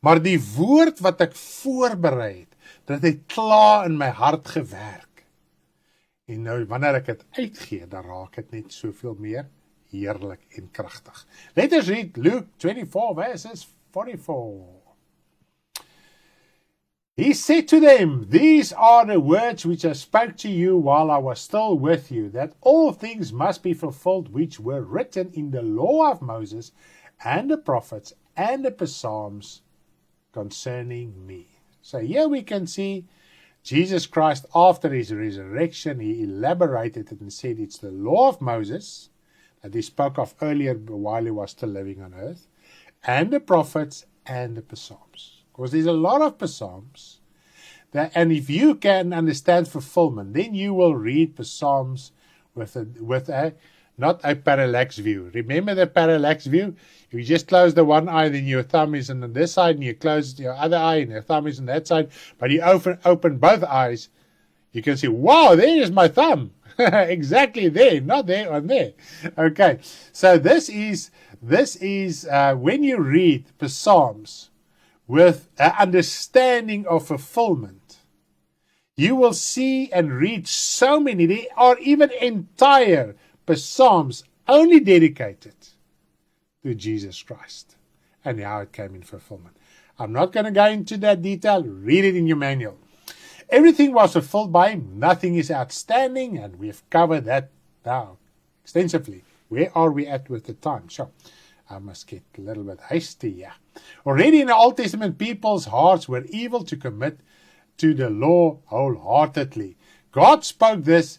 Maar die woord wat ek voorberei het, dat het klaar in my hart gewerk. En nou, wanneer ek het uitgee, dan raak het net soveel meer heerlik en kragtig. Let us read Luke 24 verses 44. He said to them, these are the words which I spoke to you while I was still with you, that all things must be fulfilled which were written in the law of Moses and the prophets and the Psalms concerning me. So here we can see Jesus Christ, after his resurrection, he elaborated it and said it's the law of Moses that he spoke of earlier while he was still living on earth, and the prophets and the Psalms. Because there's a lot of Psalms, and if you can understand fulfillment, then you will read Psalms with a not a parallax view. Remember the parallax view? You just close the one eye, then your thumb is on this side, and you close your other eye, and your thumb is on that side. But you open both eyes, you can see, wow, there is my thumb. Exactly there, not there, on there. Okay, so this is when you read the Psalms with an understanding of fulfillment, you will see and read so many. There are even entire Psalms only dedicated to Jesus Christ and how it came in fulfillment. I'm not going to go into that detail. Read it in your manual. Everything was fulfilled by him. Nothing is outstanding, and we've covered that now extensively. Where are we at with the time? Sure. I must get a little bit hasty here. Already in the Old Testament, people's hearts were evil to commit to the law wholeheartedly. God spoke this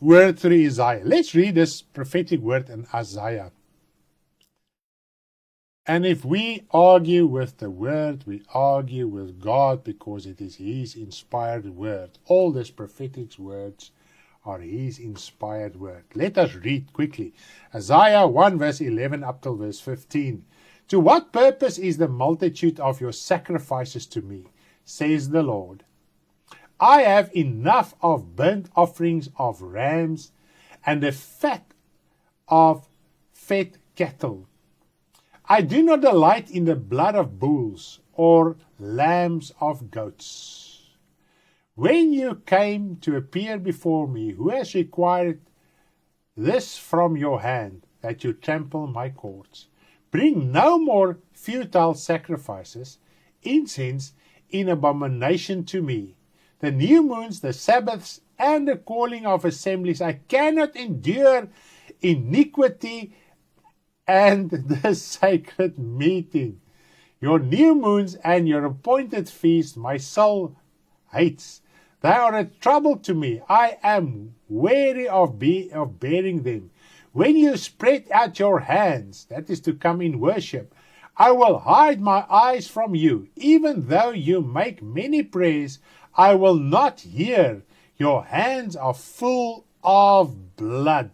word through Isaiah. Let's read this prophetic word in Isaiah And if we argue with the Word, we argue with God because it is His inspired Word. All these prophetic words are His inspired Word. Let us read quickly. Isaiah 1 verse 11 up till verse 15. To what purpose is the multitude of your sacrifices to me, says the Lord? I have enough of burnt offerings of rams and the fat of fat cattle. I do not delight in the blood of bulls or lambs of goats. When you came to appear before me, who has required this from your hand, that you trample my courts? Bring no more futile sacrifices, incense in abomination to me. The new moons, the Sabbaths, and the calling of assemblies, I cannot endure iniquity and the sacred meeting. Your new moons and your appointed feasts my soul hates. They are a trouble to me. I am weary of bearing them. When you spread out your hands, that is to come in worship, I will hide my eyes from you. Even though you make many prayers, I will not hear. Your hands are full of blood.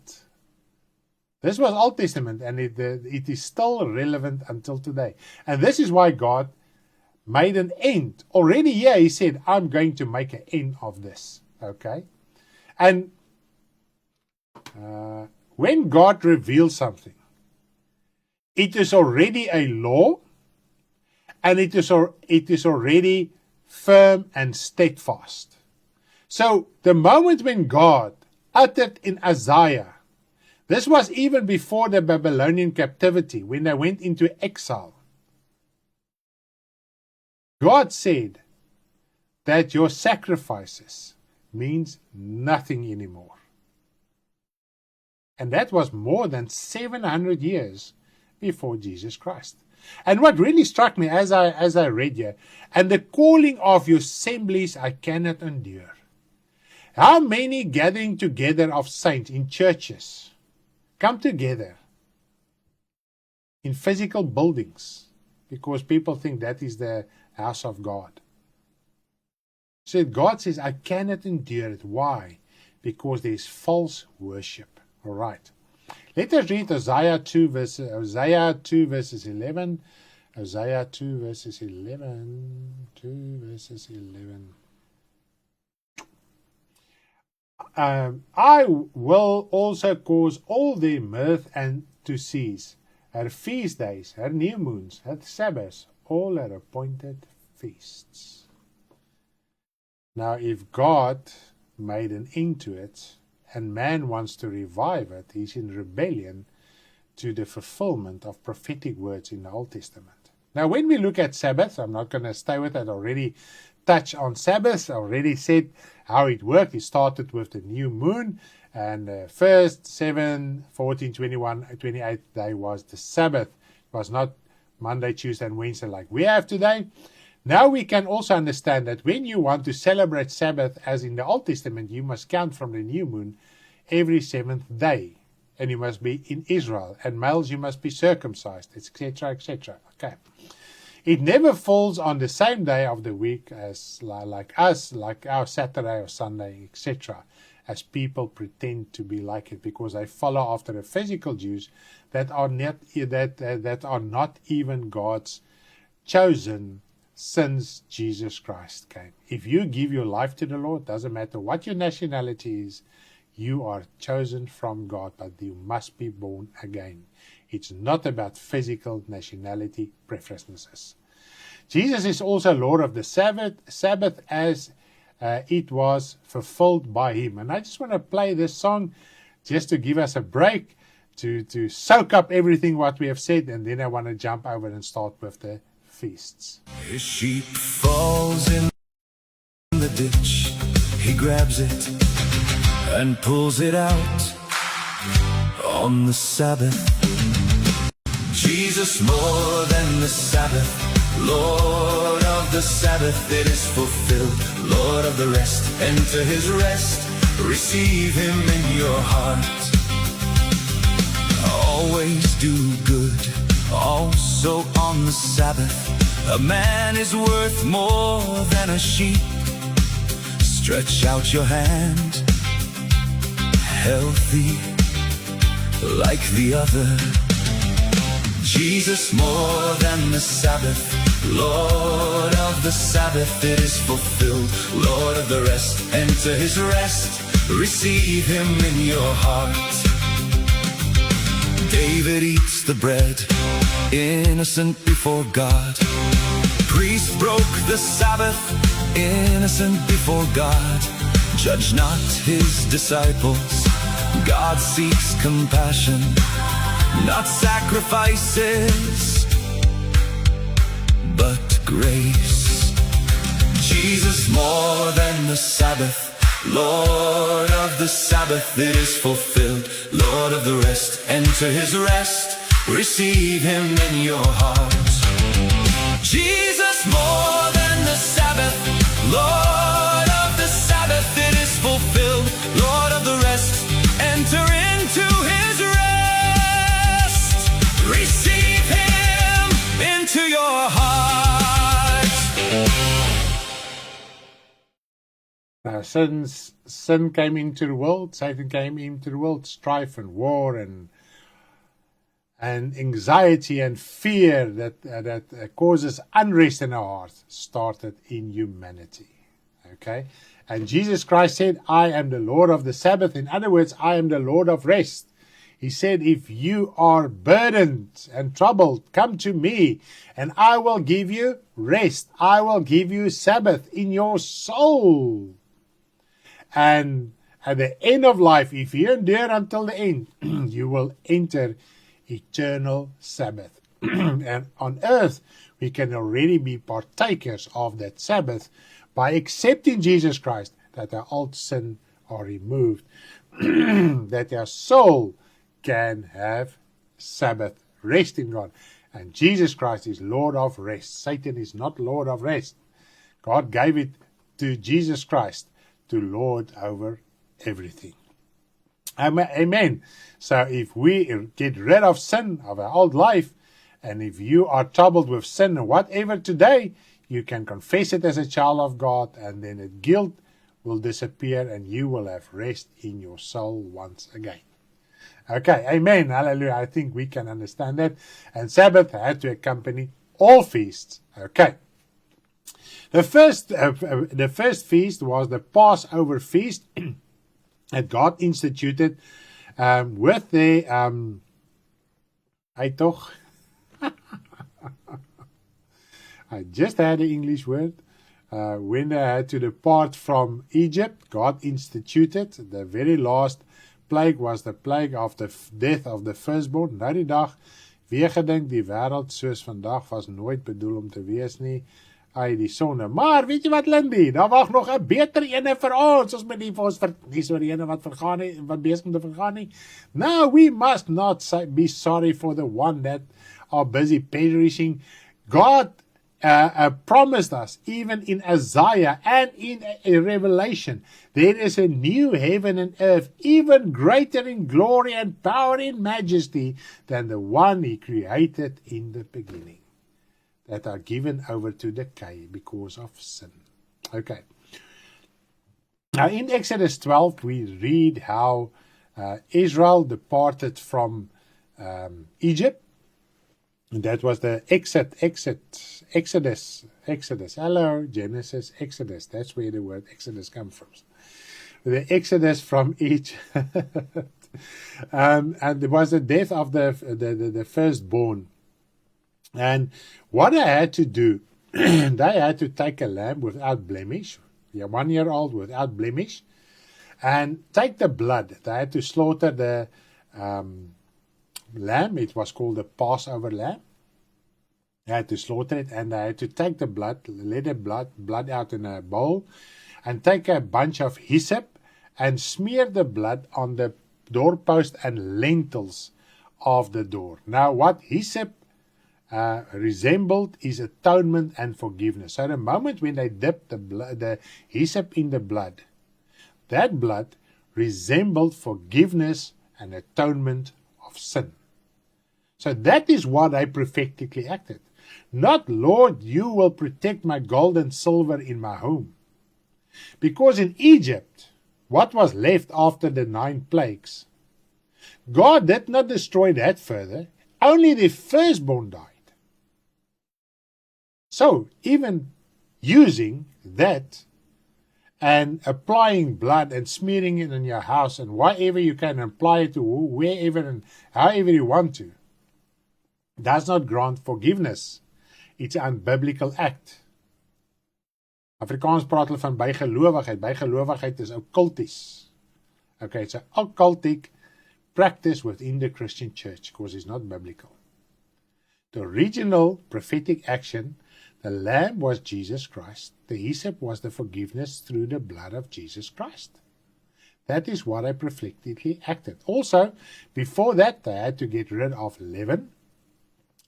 This was Old Testament, and it is still relevant until today. And this is why God made an end. Already here He said, I'm going to make an end of this. Okay? And when God reveals something, it is already a law, and it is already firm and steadfast. So the moment when God uttered in Isaiah, this was even before the Babylonian captivity, when they went into exile. God said that your sacrifices means nothing anymore. And that was more than 700 years before Jesus Christ. And what really struck me as I read here, and the calling of your assemblies I cannot endure. How many gathering together of saints in churches come together in physical buildings because people think that is the house of God. So God says, I cannot endure it. Why? Because there is false worship. All right. Let us read Isaiah 2 verses 11. Isaiah 2 verses 11. 2 verses 11. I will also cause all their mirth and to cease, her feast days, her new moons, her Sabbaths, all her appointed feasts. Now, if God made an end to it, and man wants to revive it, he's in rebellion to the fulfillment of prophetic words in the Old Testament. Now, when we look at Sabbath, I'm not going to stay with that already. Touch on Sabbath. I already said how it worked. It started with the new moon, and the first 7, 14, 21, 28 day was the Sabbath. It was not Monday, Tuesday, and Wednesday like we have today. Now we can also understand that when you want to celebrate Sabbath, as in the Old Testament, you must count from the new moon every 7th day, and you must be in Israel, and males you must be circumcised, etc., etc. Okay. It never falls on the same day of the week as like us, like our Saturday or Sunday, etc., as people pretend to be like it, because they follow after the physical Jews that are not even God's chosen since Jesus Christ came. If you give your life to the Lord, doesn't matter what your nationality is, you are chosen from God, but you must be born again. It's not about physical nationality preferences. Jesus is also Lord of the Sabbath as it was fulfilled by Him. And I just want to play this song just to give us a break, to soak up everything what we have said, and then I want to jump over and start with the feasts. His sheep falls in the ditch, he grabs it and pulls it out on the Sabbath. Jesus more than the Sabbath, Lord of the Sabbath, it is fulfilled. Lord of the rest, enter His rest, receive Him in your heart. Always do good, Also on the Sabbath, a man is worth more than a sheep. Stretch out your hand, healthy like the other. Jesus more than the Sabbath, Lord of the Sabbath, it is fulfilled. Lord of the rest, enter his rest, receive him in your heart. David eats the bread, innocent before God. Priest broke the Sabbath, innocent before God. Judge not his disciples, God seeks compassion, not sacrifices, but grace. Jesus more than the Sabbath, Lord of the Sabbath, it is fulfilled. Lord of the rest, enter his rest, receive him in your heart. Jesus more than the Sabbath, Lord of the Sabbath, it is fulfilled. Lord of the rest, enter into his rest, receive him into your heart. Now, since sin came into the world, Satan came into the world, strife and war and anxiety and fear that causes unrest in our hearts started in humanity. Okay? And Jesus Christ said, I am the Lord of the Sabbath. In other words, I am the Lord of rest. He said, if you are burdened and troubled, come to me and I will give you rest. I will give you Sabbath in your soul. And at the end of life, if you endure until the end, you will enter eternal Sabbath. And on earth, we can already be partakers of that Sabbath by accepting Jesus Christ, that our old sin are removed, that our soul can have Sabbath, rest in God. And Jesus Christ is Lord of rest. Satan is not Lord of rest. God gave it to Jesus Christ to lord over everything. Amen. So if we get rid of sin, of our old life, and if you are troubled with sin or whatever today, you can confess it as a child of God, and then the guilt will disappear and you will have rest in your soul once again. Okay, amen, hallelujah. I think we can understand that. And Sabbath had to accompany all feasts. Okay. The first feast was the Passover feast that God instituted with the I just had the English word. When they had to depart from Egypt, God instituted. The very last plague was the plague of the death of the firstborn. Nou die dag, weer gedink, die wêreld soos vandag was nooit bedoel om te wees nie. Ai, die sonde. Maar weet jy wat, Lindy? Daar wag nog 'n beter ene vir ons. Ons moet nie vir ons nie so die ene wat vergaan nie, wat besig om te vergaan nie. No, we must not be sorry for the one that are busy perishing. God promised us, even in Isaiah and in Revelation, there is a new heaven and earth, even greater in glory and power and majesty than the one he created in the beginning, that are given over to decay because of sin. Okay. Now in Exodus 12, we read how Israel departed from Egypt. And that was the Exodus. Hello, Genesis, Exodus. That's where the word Exodus comes from. The Exodus from Egypt. And it was the death of the firstborn. And what they had to do, they had to take a lamb without blemish, 1 year old without blemish, and take the blood. They had to slaughter the lamb. It was called the Passover lamb. They had to slaughter it, and they had to take the blood, let the blood out in a bowl, and take a bunch of hyssop and smear the blood on the doorpost and lintels of the door. Now, what hyssop resembled is atonement and forgiveness. So the moment when they dipped the hyssop in the blood, that blood resembled forgiveness and atonement of sin. So that is what they prophetically acted. Not, Lord, you will protect my gold and silver in my home. Because in Egypt, what was left after the 9 plagues, God did not destroy that further. Only the firstborn died. So, even using that and applying blood and smearing it in your house and whatever you can apply it to wherever and however you want to, does not grant forgiveness. It's an unbiblical act. Afrikaans praat hulle van bygelowigheid. Bygelowigheid is occulties. Okay, it's an occultic practice within the Christian church because it's not biblical. The original prophetic action, the lamb was Jesus Christ. The hyssop was the forgiveness through the blood of Jesus Christ. That is what they prophetically acted. Also, before that, they had to get rid of leaven.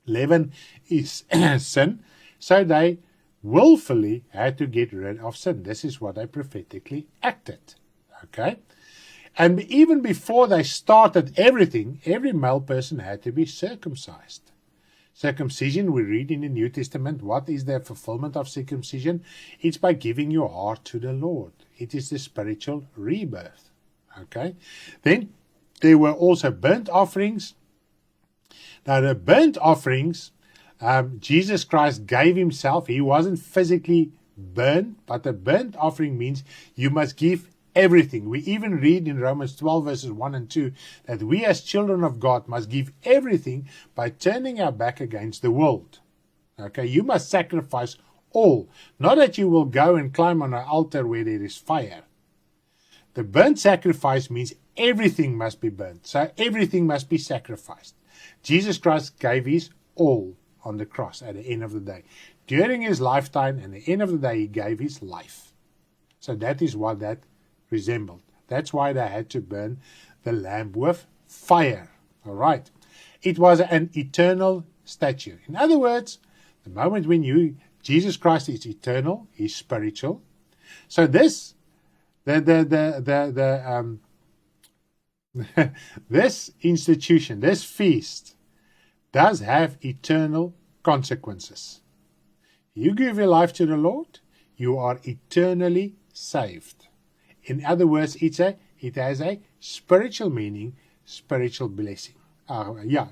Leaven is sin. So they willfully had to get rid of sin. This is what they prophetically acted. Okay? And even before they started everything, every male person had to be circumcised. Circumcision, we read in the New Testament, what is the fulfillment of circumcision? It's by giving your heart to the Lord. It is the spiritual rebirth. Okay? Then there were also burnt offerings. Now the burnt offerings, Jesus Christ gave himself. He wasn't physically burned, but a burnt offering means you must give everything. We even read in Romans 12 verses 1 and 2 that we as children of God must give everything by turning our back against the world. Okay, you must sacrifice all. Not that you will go and climb on an altar where there is fire. The burnt sacrifice means everything must be burnt. So everything must be sacrificed. Jesus Christ gave his all on the cross at the end of the day. During his lifetime and the end of the day, he gave his life. So that is what that resembled. That's why they had to burn the lamb with fire. All right. It was an eternal statue. In other words, the moment when Jesus Christ is eternal, he's spiritual. So this, this institution, this feast, does have eternal consequences. You give your life to the Lord, you are eternally saved. In other words, it has a spiritual meaning, spiritual blessing.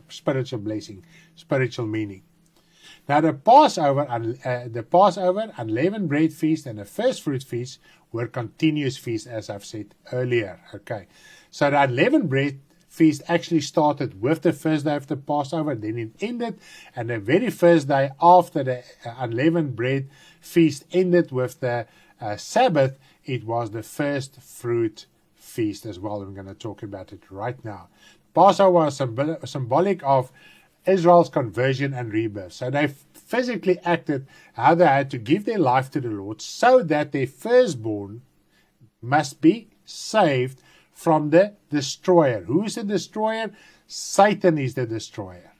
Spiritual blessing, spiritual meaning. Now the Passover, unleavened bread feast, and the first fruit feast were continuous feasts, as I've said earlier. Okay, so the unleavened bread feast actually started with the first day of the Passover, then it ended, and the very first day after the unleavened bread feast ended with the Sabbath. It was the first fruit feast as well. I'm going to talk about it right now. Passover was symbolic of Israel's conversion and rebirth. So they physically acted how they had to give their life to the Lord so that their firstborn must be saved from the destroyer. Who is the destroyer? Satan is the destroyer.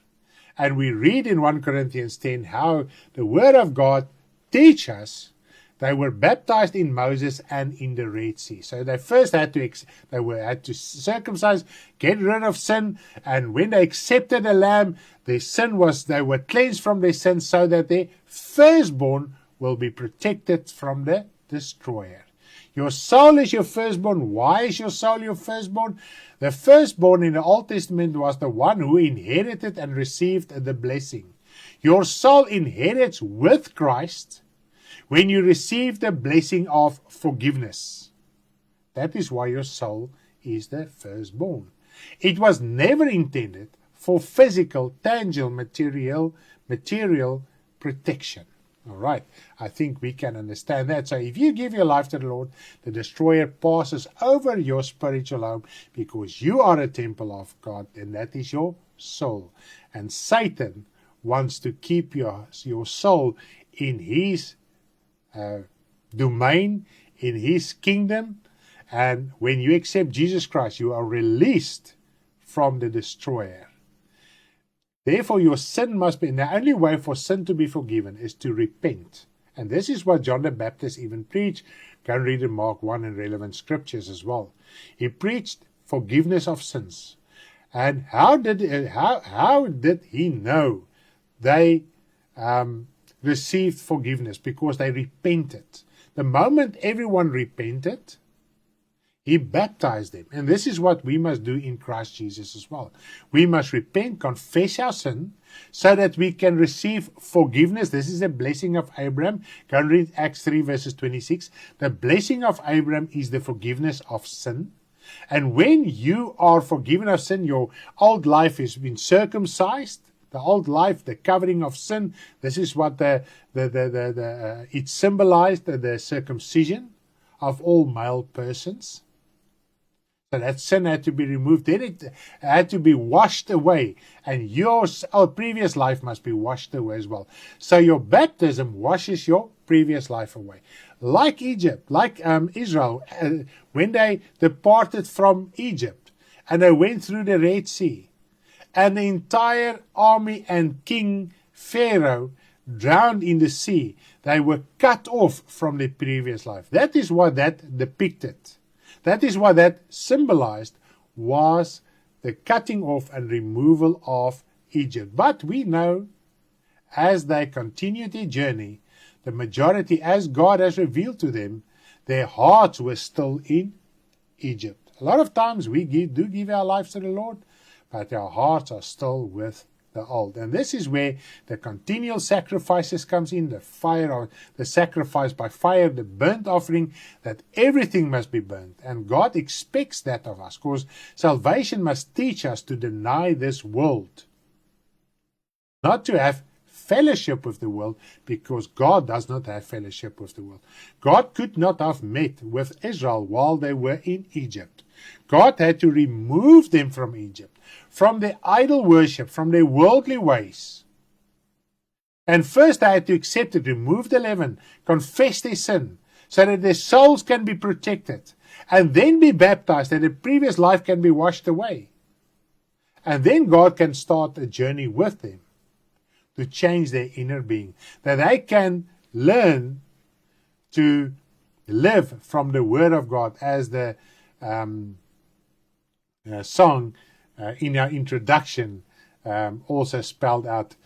And we read in 1 Corinthians 10 how the Word of God teaches us. They were baptized in Moses and in the Red Sea. So they first had to circumcise, get rid of sin, and when they accepted the Lamb, they were cleansed from their sins so that their firstborn will be protected from the destroyer. Your soul is your firstborn. Why is your soul your firstborn? The firstborn in the Old Testament was the one who inherited and received the blessing. Your soul inherits with Christ when you receive the blessing of forgiveness. That is why your soul is the firstborn. It was never intended for physical, tangible, material protection. All right, I think we can understand that. So if you give your life to the Lord, the destroyer passes over your spiritual home because you are a temple of God, and that is your soul. And Satan wants to keep your soul in his domain, in his kingdom, and when you accept Jesus Christ, you are released from the destroyer. Therefore, your sin must be, and the only way for sin to be forgiven is to repent. And this is what John the Baptist even preached. Go and read in Mark 1 and relevant scriptures as well. He preached forgiveness of sins. And how did he know they received forgiveness? Because they repented. The moment everyone repented, he baptized them. And this is what we must do in Christ Jesus as well. We must repent, confess our sin, so that we can receive forgiveness. This is a blessing of Abraham. Go and read Acts 3 verses 26. The blessing of Abraham is the forgiveness of sin. And when you are forgiven of sin, your old life has been circumcised. The old life, the covering of sin. This is what it symbolized, the circumcision of all male persons. So that sin had to be removed. Then it had to be washed away. And your previous life must be washed away as well. So your baptism washes your previous life away. Like Egypt, like Israel, when they departed from Egypt and they went through the Red Sea, and the entire army and King Pharaoh drowned in the sea. They were cut off from their previous life. That is what that depicted. That is what that symbolized, was the cutting off and removal of Egypt. But we know, as they continued their journey, the majority, as God has revealed to them, their hearts were still in Egypt. A lot of times we do give our lives to the Lord, but our hearts are still with the old. And this is where the continual sacrifices comes in, the fire, or the sacrifice by fire, the burnt offering, that everything must be burnt. And God expects that of us, because salvation must teach us to deny this world, not to have fellowship with the world, because God does not have fellowship with the world. God could not have met with Israel while they were in Egypt. God had to remove them from Egypt, from their idol worship, from their worldly ways. And first they had to accept it, remove the leaven, confess their sin, so that their souls can be protected, and then be baptized, that the previous life can be washed away. And then God can start a journey with them to change their inner being, that they can learn to live from the Word of God, as the song in our introduction also spelled out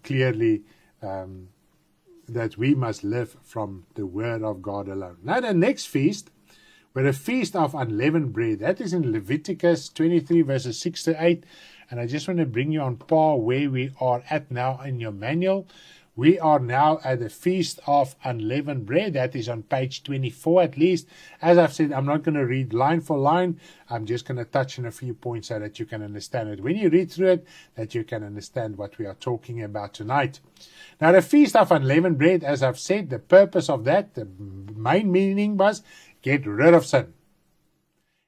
clearly, that we must live from the Word of God alone. Now the next feast, were a feast of unleavened bread. That is in Leviticus 23 verses 6 to 8. And I just want to bring you on par where we are at now in your manual. We are now at the Feast of Unleavened Bread. That is on page 24 at least. As I've said, I'm not going to read line for line. I'm just going to touch on a few points so that you can understand it. When you read through it, that you can understand what we are talking about tonight. Now, the Feast of Unleavened Bread, as I've said, the purpose of that, the main meaning was get rid of sin.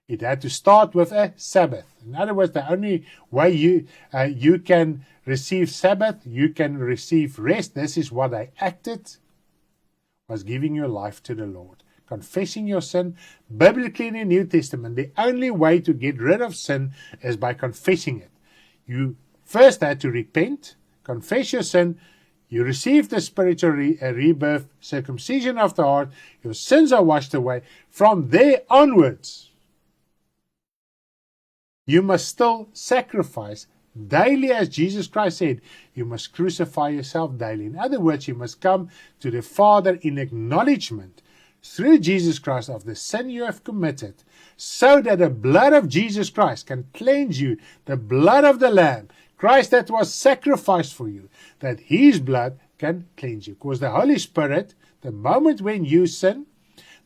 It had to start with a Sabbath. In other words, the only way you can receive Sabbath, you can receive rest. This is what I acted, was giving your life to the Lord. Confessing your sin. Biblically in the New Testament, the only way to get rid of sin is by confessing it. You first had to repent, confess your sin. You receive the spiritual rebirth, circumcision of the heart. Your sins are washed away. From there onwards, you must still sacrifice daily, as Jesus Christ said. You must crucify yourself daily. In other words, you must come to the Father in acknowledgement through Jesus Christ of the sin you have committed, so that the blood of Jesus Christ can cleanse you, the blood of the Lamb, Christ that was sacrificed for you, that His blood can cleanse you. Because the Holy Spirit, the moment when you sin,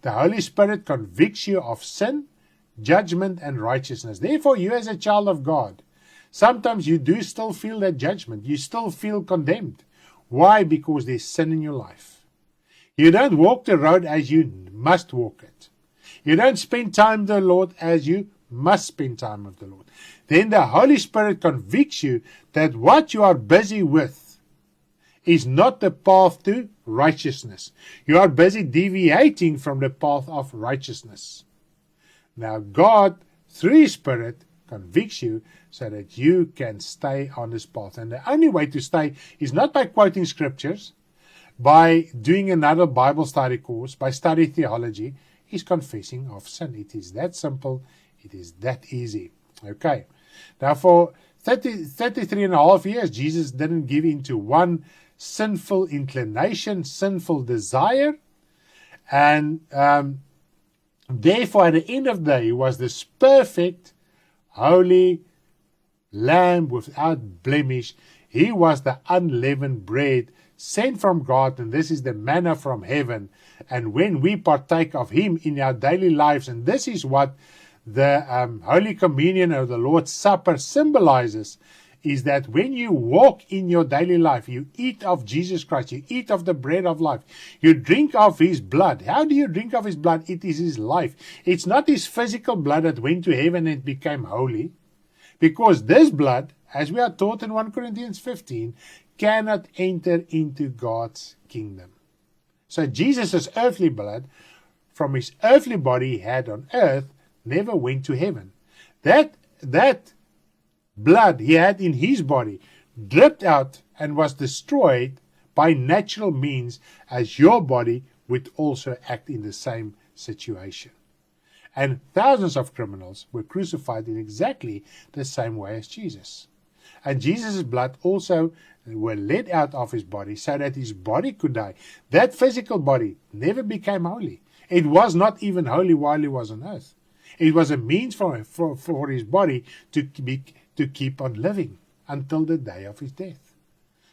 the Holy Spirit convicts you of sin, judgment and righteousness. Therefore, you as a child of God, sometimes you do still feel that judgment. You still feel condemned. Why? Because there's sin in your life. You don't walk the road as you must walk it. You don't spend time with the Lord as you must spend time with the Lord. Then the Holy Spirit convicts you that what you are busy with is not the path to righteousness. You are busy deviating from the path of righteousness. Now God, through His Spirit, convicts you so that you can stay on this path. And the only way to stay is not by quoting scriptures, by doing another Bible study course, by studying theology, is confessing of sin. It is that simple. It is that easy. Okay. Now, for 33 and a half years, Jesus didn't give in to one sinful inclination, sinful desire. And therefore, at the end of the day, he was this perfect, holy lamb without blemish. He was the unleavened bread sent from God, and this is the manna from heaven. And when we partake of him in our daily lives, and this is what the Holy Communion or the Lord's Supper symbolizes, is that when you walk in your daily life, you eat of Jesus Christ, you eat of the bread of life, you drink of his blood. How do you drink of his blood? It is his life. It's not his physical blood that went to heaven and became holy, because this blood, as we are taught in 1 Corinthians 15, cannot enter into God's kingdom. So Jesus' earthly blood, from his earthly body he had on earth, never went to heaven. That blood he had in his body dripped out and was destroyed by natural means, as your body would also act in the same situation. And thousands of criminals were crucified in exactly the same way as Jesus. And Jesus' blood also were let out of his body so that his body could die. That physical body never became holy. It was not even holy while he was on earth. It was a means for his body to keep on living until the day of his death.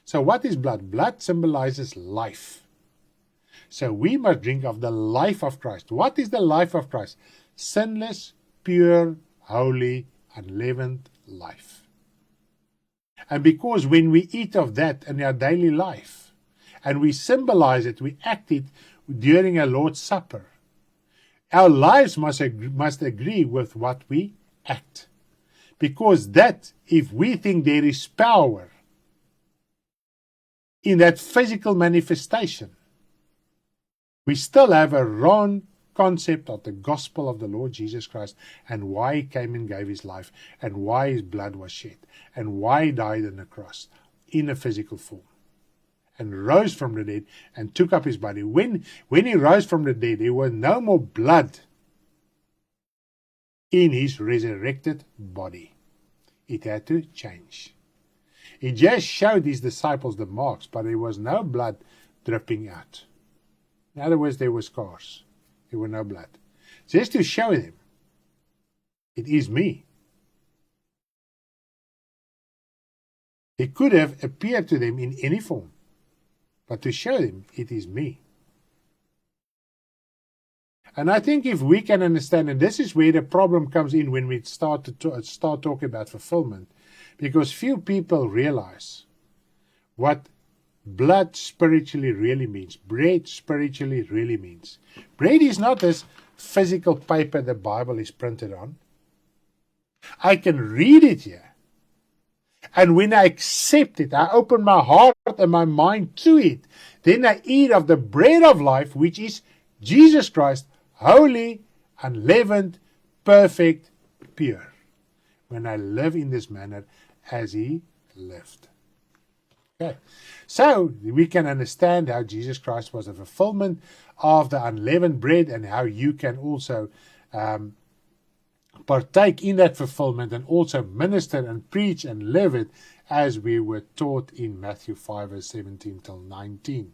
So what is blood? Blood symbolizes life. So we must drink of the life of Christ. What is the life of Christ? Sinless, pure, holy, unleavened life. And because when we eat of that in our daily life, and we symbolize it, we act it during our Lord's Supper, our lives must agree with what we act. Because that, if we think there is power in that physical manifestation, we still have a wrong concept of the gospel of the Lord Jesus Christ, and why he came and gave his life, and why his blood was shed, and why he died on the cross in a physical form, and rose from the dead and took up his body. When he rose from the dead, there was no more blood in his resurrected body. It had to change. He just showed his disciples the marks, but there was no blood dripping out. In other words, there were scars. There were no blood. Just to show them, it is me. He could have appeared to them in any form, but to show them, it is me. And I think if we can understand, and this is where the problem comes in when we start talking about fulfillment, because few people realize what blood spiritually really means. Bread spiritually really means. Bread is not this physical paper the Bible is printed on. I can read it here. And when I accept it, I open my heart and my mind to it. Then I eat of the bread of life, which is Jesus Christ, holy, unleavened, perfect, pure. When I live in this manner as he lived. Okay. So we can understand how Jesus Christ was a fulfillment of the unleavened bread, and how you can also partake in that fulfillment and also minister and preach and live it as we were taught in Matthew 5 verse 17 till 19.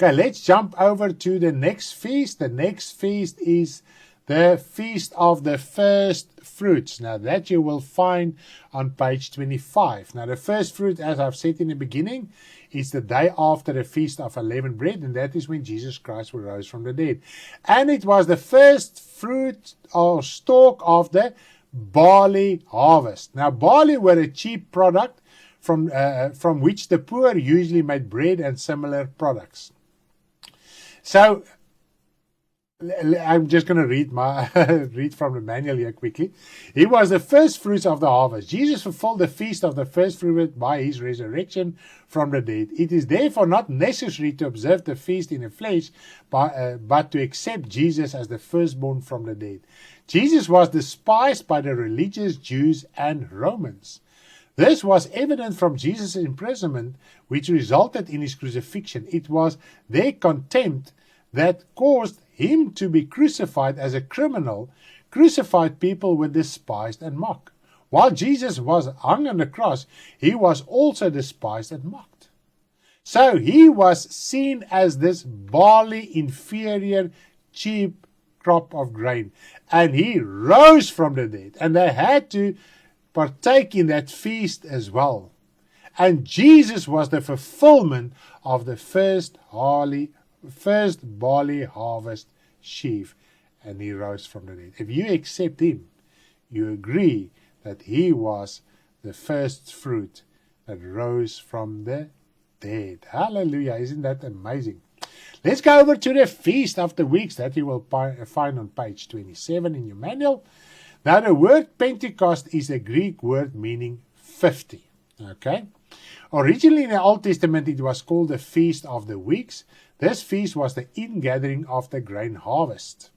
Okay, let's jump over to the next feast. The next feast is the Feast of the First Fruits. Now that you will find on page 25. Now the first fruit, as I've said in the beginning, is the day after the Feast of Unleavened Bread, and that is when Jesus Christ rose from the dead. And it was the first fruit or stalk of the barley harvest. Now barley were a cheap product from which the poor usually made bread and similar products. So I'm just going to read from the manual here quickly. He was the first fruits of the harvest. Jesus fulfilled the feast of the first fruit by his resurrection from the dead. It is therefore not necessary to observe the feast in the flesh, but to accept Jesus as the firstborn from the dead. Jesus was despised by the religious Jews and Romans. This was evident from Jesus' imprisonment, which resulted in his crucifixion. It was their contempt that caused him to be crucified as a criminal, crucified people were despised and mocked. While Jesus was hung on the cross, he was also despised and mocked. So he was seen as this barley, inferior, cheap crop of grain. And he rose from the dead. And they had to partake in that feast as well. And Jesus was the fulfillment of the first barley harvest sheaf. And he rose from the dead. If you accept him, you agree that he was the first fruit that rose from the dead. Hallelujah. Isn't that amazing? Let's go over to the Feast of the Weeks that you will find on page 27 in your manual. Now, the word Pentecost is a Greek word meaning 50. Okay? Originally in the Old Testament, it was called the Feast of the Weeks. This feast was the ingathering of the grain harvest.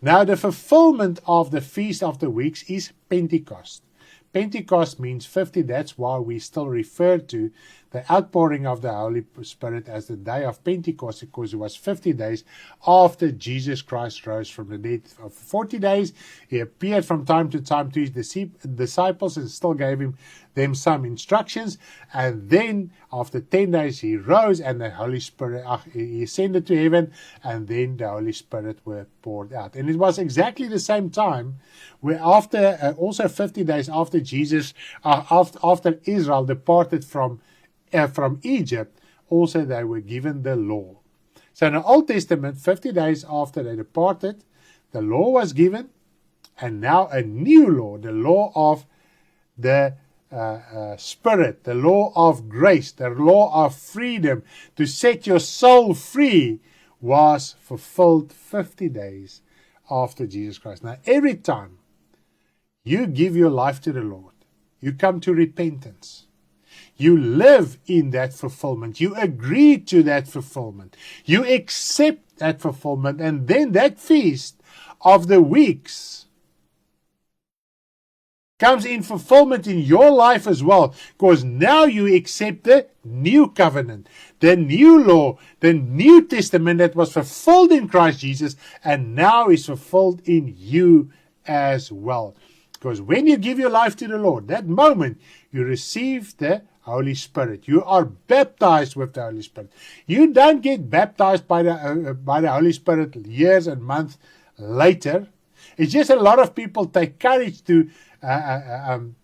Now, the fulfillment of the Feast of the Weeks is Pentecost. Pentecost means 50. That's why we still refer to the outpouring of the Holy Spirit as the day of Pentecost, because it was 50 days after Jesus Christ rose from the dead. For 40 days, he appeared from time to time to his disciples and still gave them some instructions. And then, after 10 days, he rose and the Holy Spirit, he ascended to heaven, and then the Holy Spirit were poured out. And it was exactly the same time where after, also 50 days after Jesus, after Israel departed from Egypt, also they were given the law. So in the Old Testament, 50 days after they departed, the law was given, and now a new law, the law of the Spirit, the law of grace, the law of freedom, to set your soul free, was fulfilled 50 days after Jesus Christ. Now, every time you give your life to the Lord, you come to repentance. You live in that fulfillment. You agree to that fulfillment. You accept that fulfillment. And then that Feast of the Weeks comes in fulfillment in your life as well. Because now you accept the new covenant, the new law, the New Testament that was fulfilled in Christ Jesus and now is fulfilled in you as well. Because when you give your life to the Lord, that moment you receive the Holy Spirit. You are baptized with the Holy Spirit. You don't get baptized by the Holy Spirit years and months later. It's just a lot of people take courage to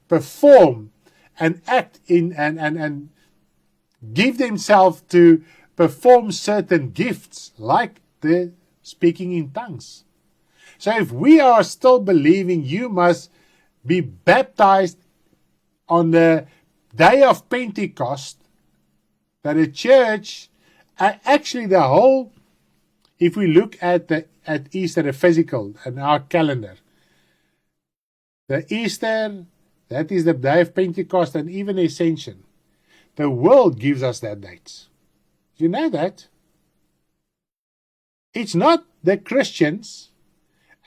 perform and act in and give themselves to perform certain gifts like the speaking in tongues. So if we are still believing you must be baptized on the day of Pentecost, that the church, actually the whole, if we look at Easter, the physical, and our calendar, the Easter, that is the day of Pentecost and even Ascension, the world gives us that dates. You know that? It's not the Christians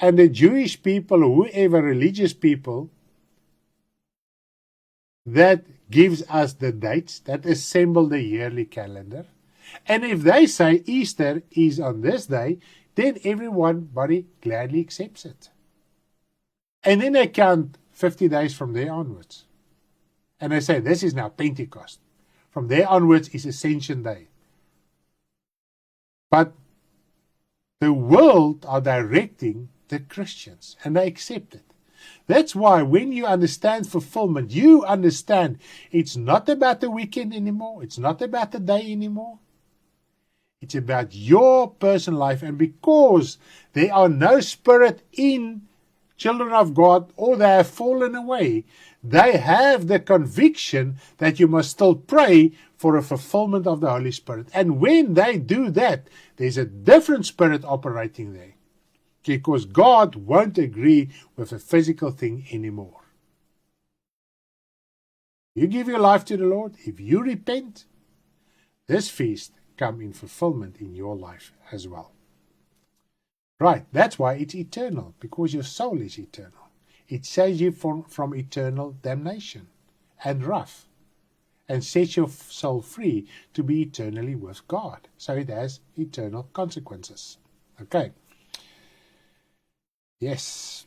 and the Jewish people or whoever religious people that gives us the dates, that assemble the yearly calendar. And if they say Easter is on this day, then everybody gladly accepts it. And then they count 50 days from there onwards. And they say, this is now Pentecost. From there onwards is Ascension Day. But the world are directing the Christians, and they accept it. That's why when you understand fulfillment, you understand it's not about the weekend anymore. It's not about the day anymore. It's about your personal life. And because there are no spirit in children of God, or they have fallen away, they have the conviction that you must still pray for a fulfillment of the Holy Spirit. And when they do that, there's a different spirit operating there. Because God won't agree with a physical thing anymore. You give your life to the Lord, if you repent, this feast come in fulfillment in your life as well. Right, that's why it's eternal, because your soul is eternal. It saves you from eternal damnation and wrath, and sets your soul free to be eternally with God. So it has eternal consequences. Okay. Yes.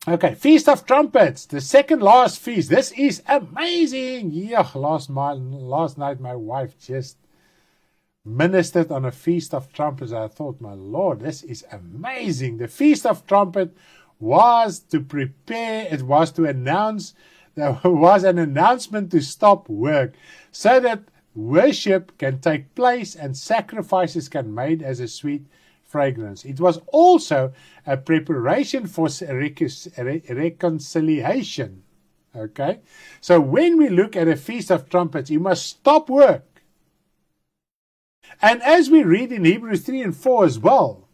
Okay, Feast of Trumpets, the second last feast. This is amazing. Yeah, last night my wife just ministered on a Feast of Trumpets. I thought, my Lord, this is amazing. The Feast of Trumpet was to prepare, it was to announce, there was an announcement to stop work so that worship can take place and sacrifices can be made as a sweet fragrance. It was also a preparation for reconciliation. Okay? So when we look at a Feast of Trumpets, you must stop work. And as we read in Hebrews 3 and 4 as well,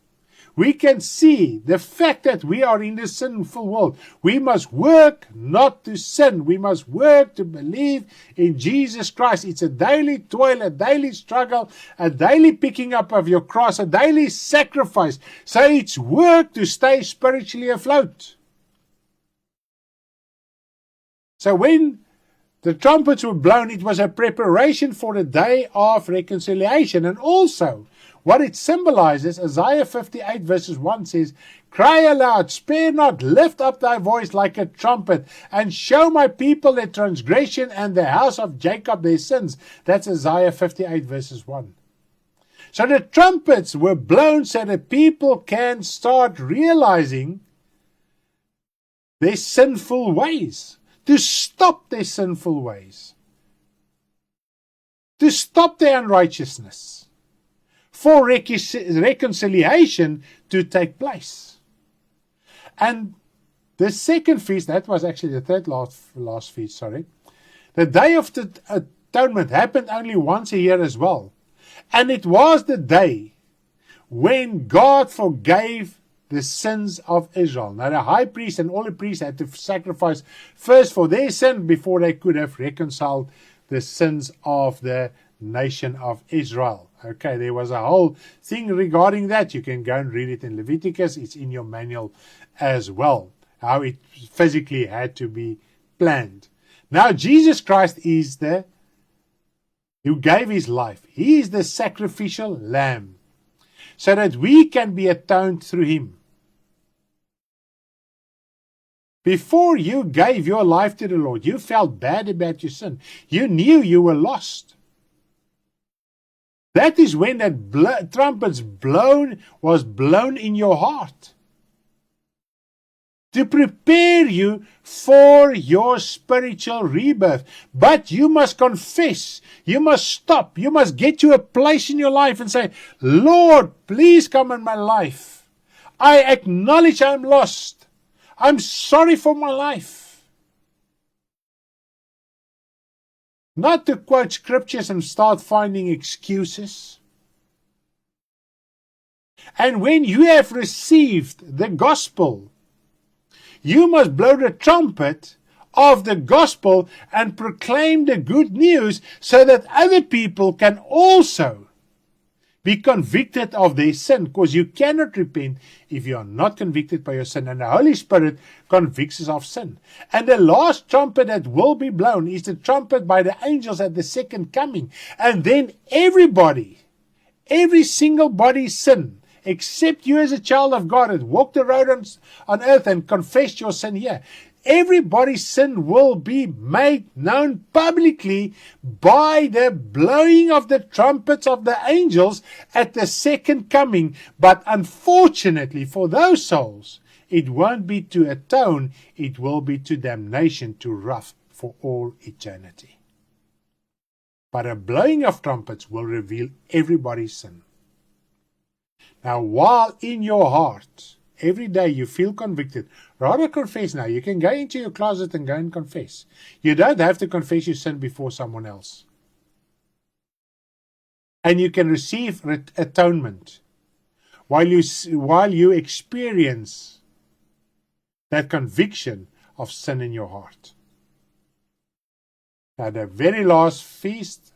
we can see the fact that we are in this sinful world. We must work not to sin. We must work to believe in Jesus Christ. It's a daily toil, a daily struggle, a daily picking up of your cross, a daily sacrifice. So it's work to stay spiritually afloat. So when the trumpets were blown, it was a preparation for the day of reconciliation. And also, what it symbolizes, Isaiah 58 verses 1 says, "Cry aloud, spare not, lift up thy voice like a trumpet, and show my people their transgression and the house of Jacob their sins." That's Isaiah 58 verses 1. So the trumpets were blown so that people can start realizing their sinful ways, to stop their sinful ways, to stop their unrighteousness, for reconciliation to take place. And the second feast, that was actually the third last feast, the Day of the Atonement happened only once a year as well. And it was the day when God forgave the sins of Israel. Now the high priest and all the priests had to sacrifice first for their sin before they could have reconciled the sins of the nation of Israel. Okay, there was a whole thing regarding that. You can go and read it in Leviticus. It's in your manual as well, how it physically had to be planned. Now Jesus Christ is who gave his life. He is the sacrificial lamb so that we can be atoned through him. Before you gave your life to the Lord, you felt bad about your sin. You knew you were lost. That is when that trumpets was blown in your heart to prepare you for your spiritual rebirth. But you must confess, you must stop, you must get to a place in your life and say, "Lord, please come in my life. I acknowledge I'm lost. I'm sorry for my life." Not to quote scriptures and start finding excuses. And when you have received the gospel, you must blow the trumpet of the gospel and proclaim the good news so that other people can also be convicted of their sin, because you cannot repent if you are not convicted by your sin. And the Holy Spirit convicts us of sin. And the last trumpet that will be blown is the trumpet by the angels at the second coming. And then everybody, every single body's sin, except you as a child of God that walked the road on earth and confessed your sin here, everybody's sin will be made known publicly by the blowing of the trumpets of the angels at the second coming. But unfortunately for those souls, it won't be to atone, it will be to damnation, to wrath for all eternity. But a blowing of trumpets will reveal everybody's sin. Now, while in your heart, every day you feel convicted, rather confess now. You can go into your closet and go and confess. You don't have to confess your sin before someone else. And you can receive atonement while you experience that conviction of sin in your heart. Now, the very last feast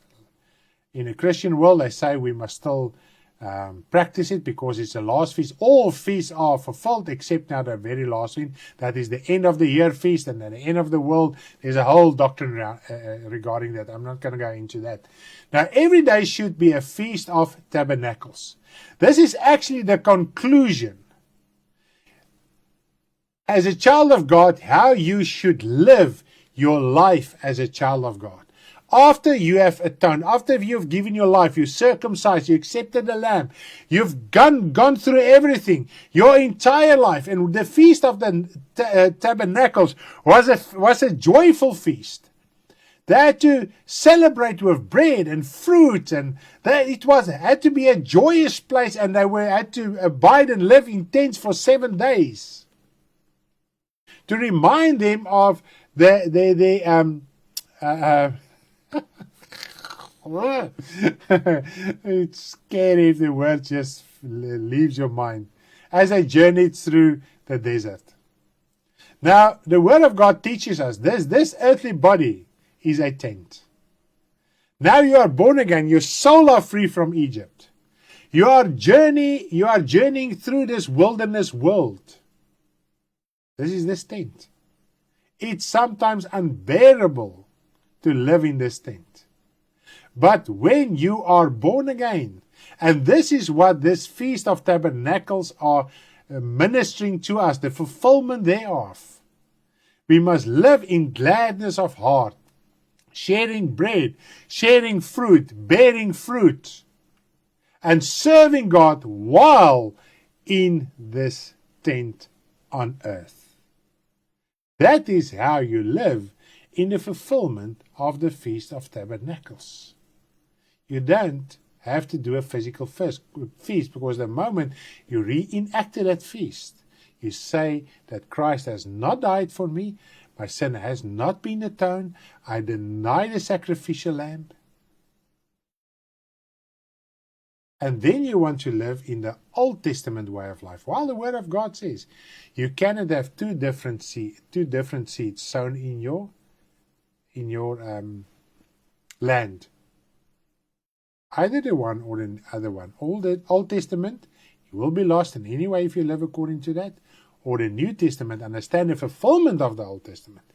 in the Christian world, they say we must still practice it because it's the last feast. All feasts are fulfilled except now the very last one. That is the end of the year feast, and at the end of the world, there's a whole doctrine regarding that. I'm not going to go into that. Now, every day should be a feast of tabernacles. This is actually the conclusion. as a child of God, how you should live your life as a child of God. After you have atoned, after you've given your life, you circumcised, you accepted the Lamb, you've gone through everything, your entire life, and the Feast of the Tabernacles was a joyful feast. They had to celebrate with bread and fruit, and had to be a joyous place, and they had to abide and live in tents for 7 days to remind them of it's scary if the word just leaves your mind. As they journeyed through the desert. Now, the Word of God teaches us this earthly body is a tent. Now you are born again, your soul are free from Egypt. You are journeying through this wilderness world. This is this tent. It's sometimes unbearable to live in this tent. But when you are born again, and this is what this Feast of Tabernacles are ministering to us, the fulfillment thereof, we must live in gladness of heart, sharing bread, sharing fruit, bearing fruit, and serving God while in this tent on earth. That is how you live in the fulfillment of the Feast of Tabernacles. You don't have to do a physical feast, because the moment you reenacted that feast, you say that Christ has not died for me, my sin has not been atoned, I deny the sacrificial lamb. And then you want to live in the Old Testament way of life. While the Word of God says you cannot have two different seeds sown in your land. Either the one or the other one. All the Old Testament, you will be lost in any way if you live according to that. Or the New Testament, understand the fulfillment of the Old Testament.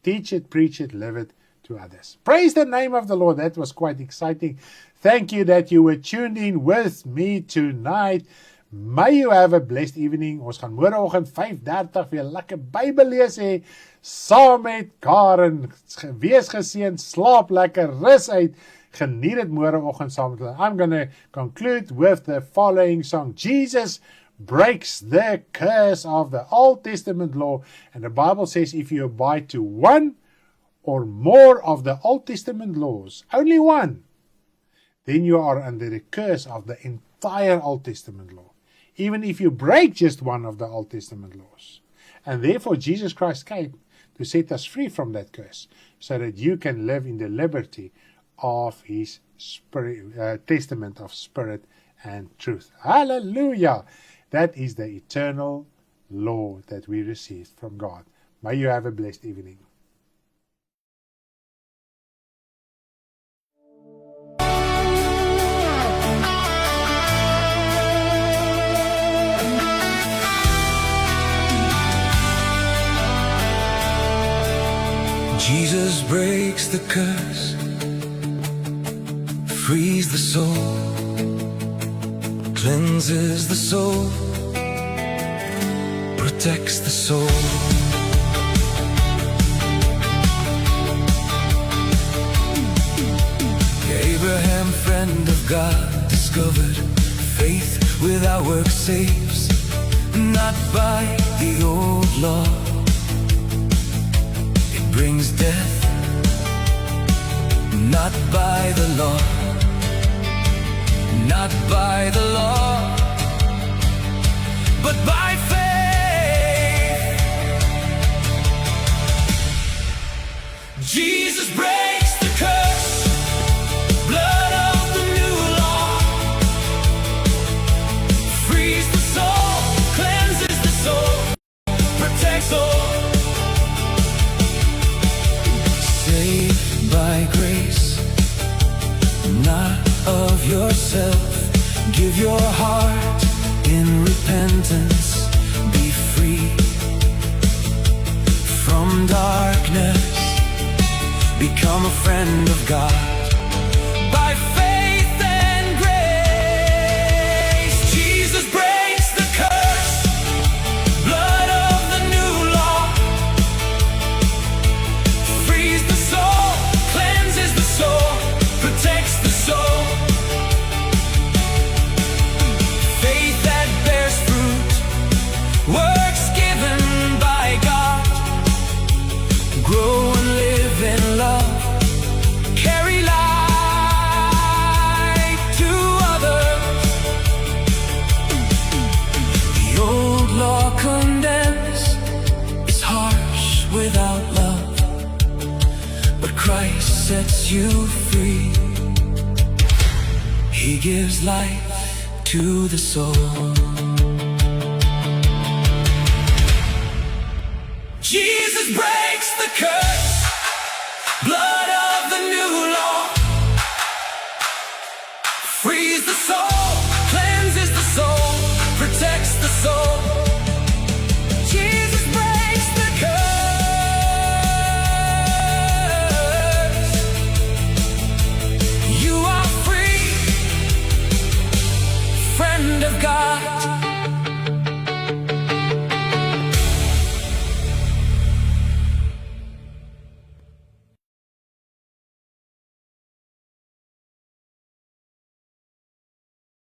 Teach it, preach it, live it to others. Praise the name of the Lord. That was quite exciting. Thank you that you were tuned in with me tonight. May you have a blessed evening. Ons gaan môreoggend 5:30 weer lekker Bybel lees hê saam met Karen. Wees geseënd, slaap lekker, rus uit. Geniet dit môreoggend saam met hulle. I'm going to conclude with the following song. Jesus breaks the curse of the Old Testament law. And the Bible says if you abide to one or more of the Old Testament laws, only one, then you are under the curse of the entire Old Testament law. Even if you break just one of the Old Testament laws. And therefore Jesus Christ came to set us free from that curse, so that you can live in the liberty of His spirit, testament of spirit and truth. Hallelujah! That is the eternal law that we received from God. May you have a blessed evening. Jesus breaks the curse, frees the soul, cleanses the soul, protects the soul. Abraham, friend of God, discovered faith without work saves, not by the old law. It brings death, not by the law, not by the law, but by faith. Jesus breaks the curse, blood of the new law, frees the soul, cleanses the soul, protects all. Saved by grace, not of yourself. Give your heart in repentance. Be free from darkness. Become a friend of God by faith and grace. Jesus breaks the curse, blood of the new sets you free. He gives life to the soul. Jesus breaks the curse, blood of the new law, frees the soul, cleanses the soul, protects the soul. Jesus breaks the curse. You are free, friend of God.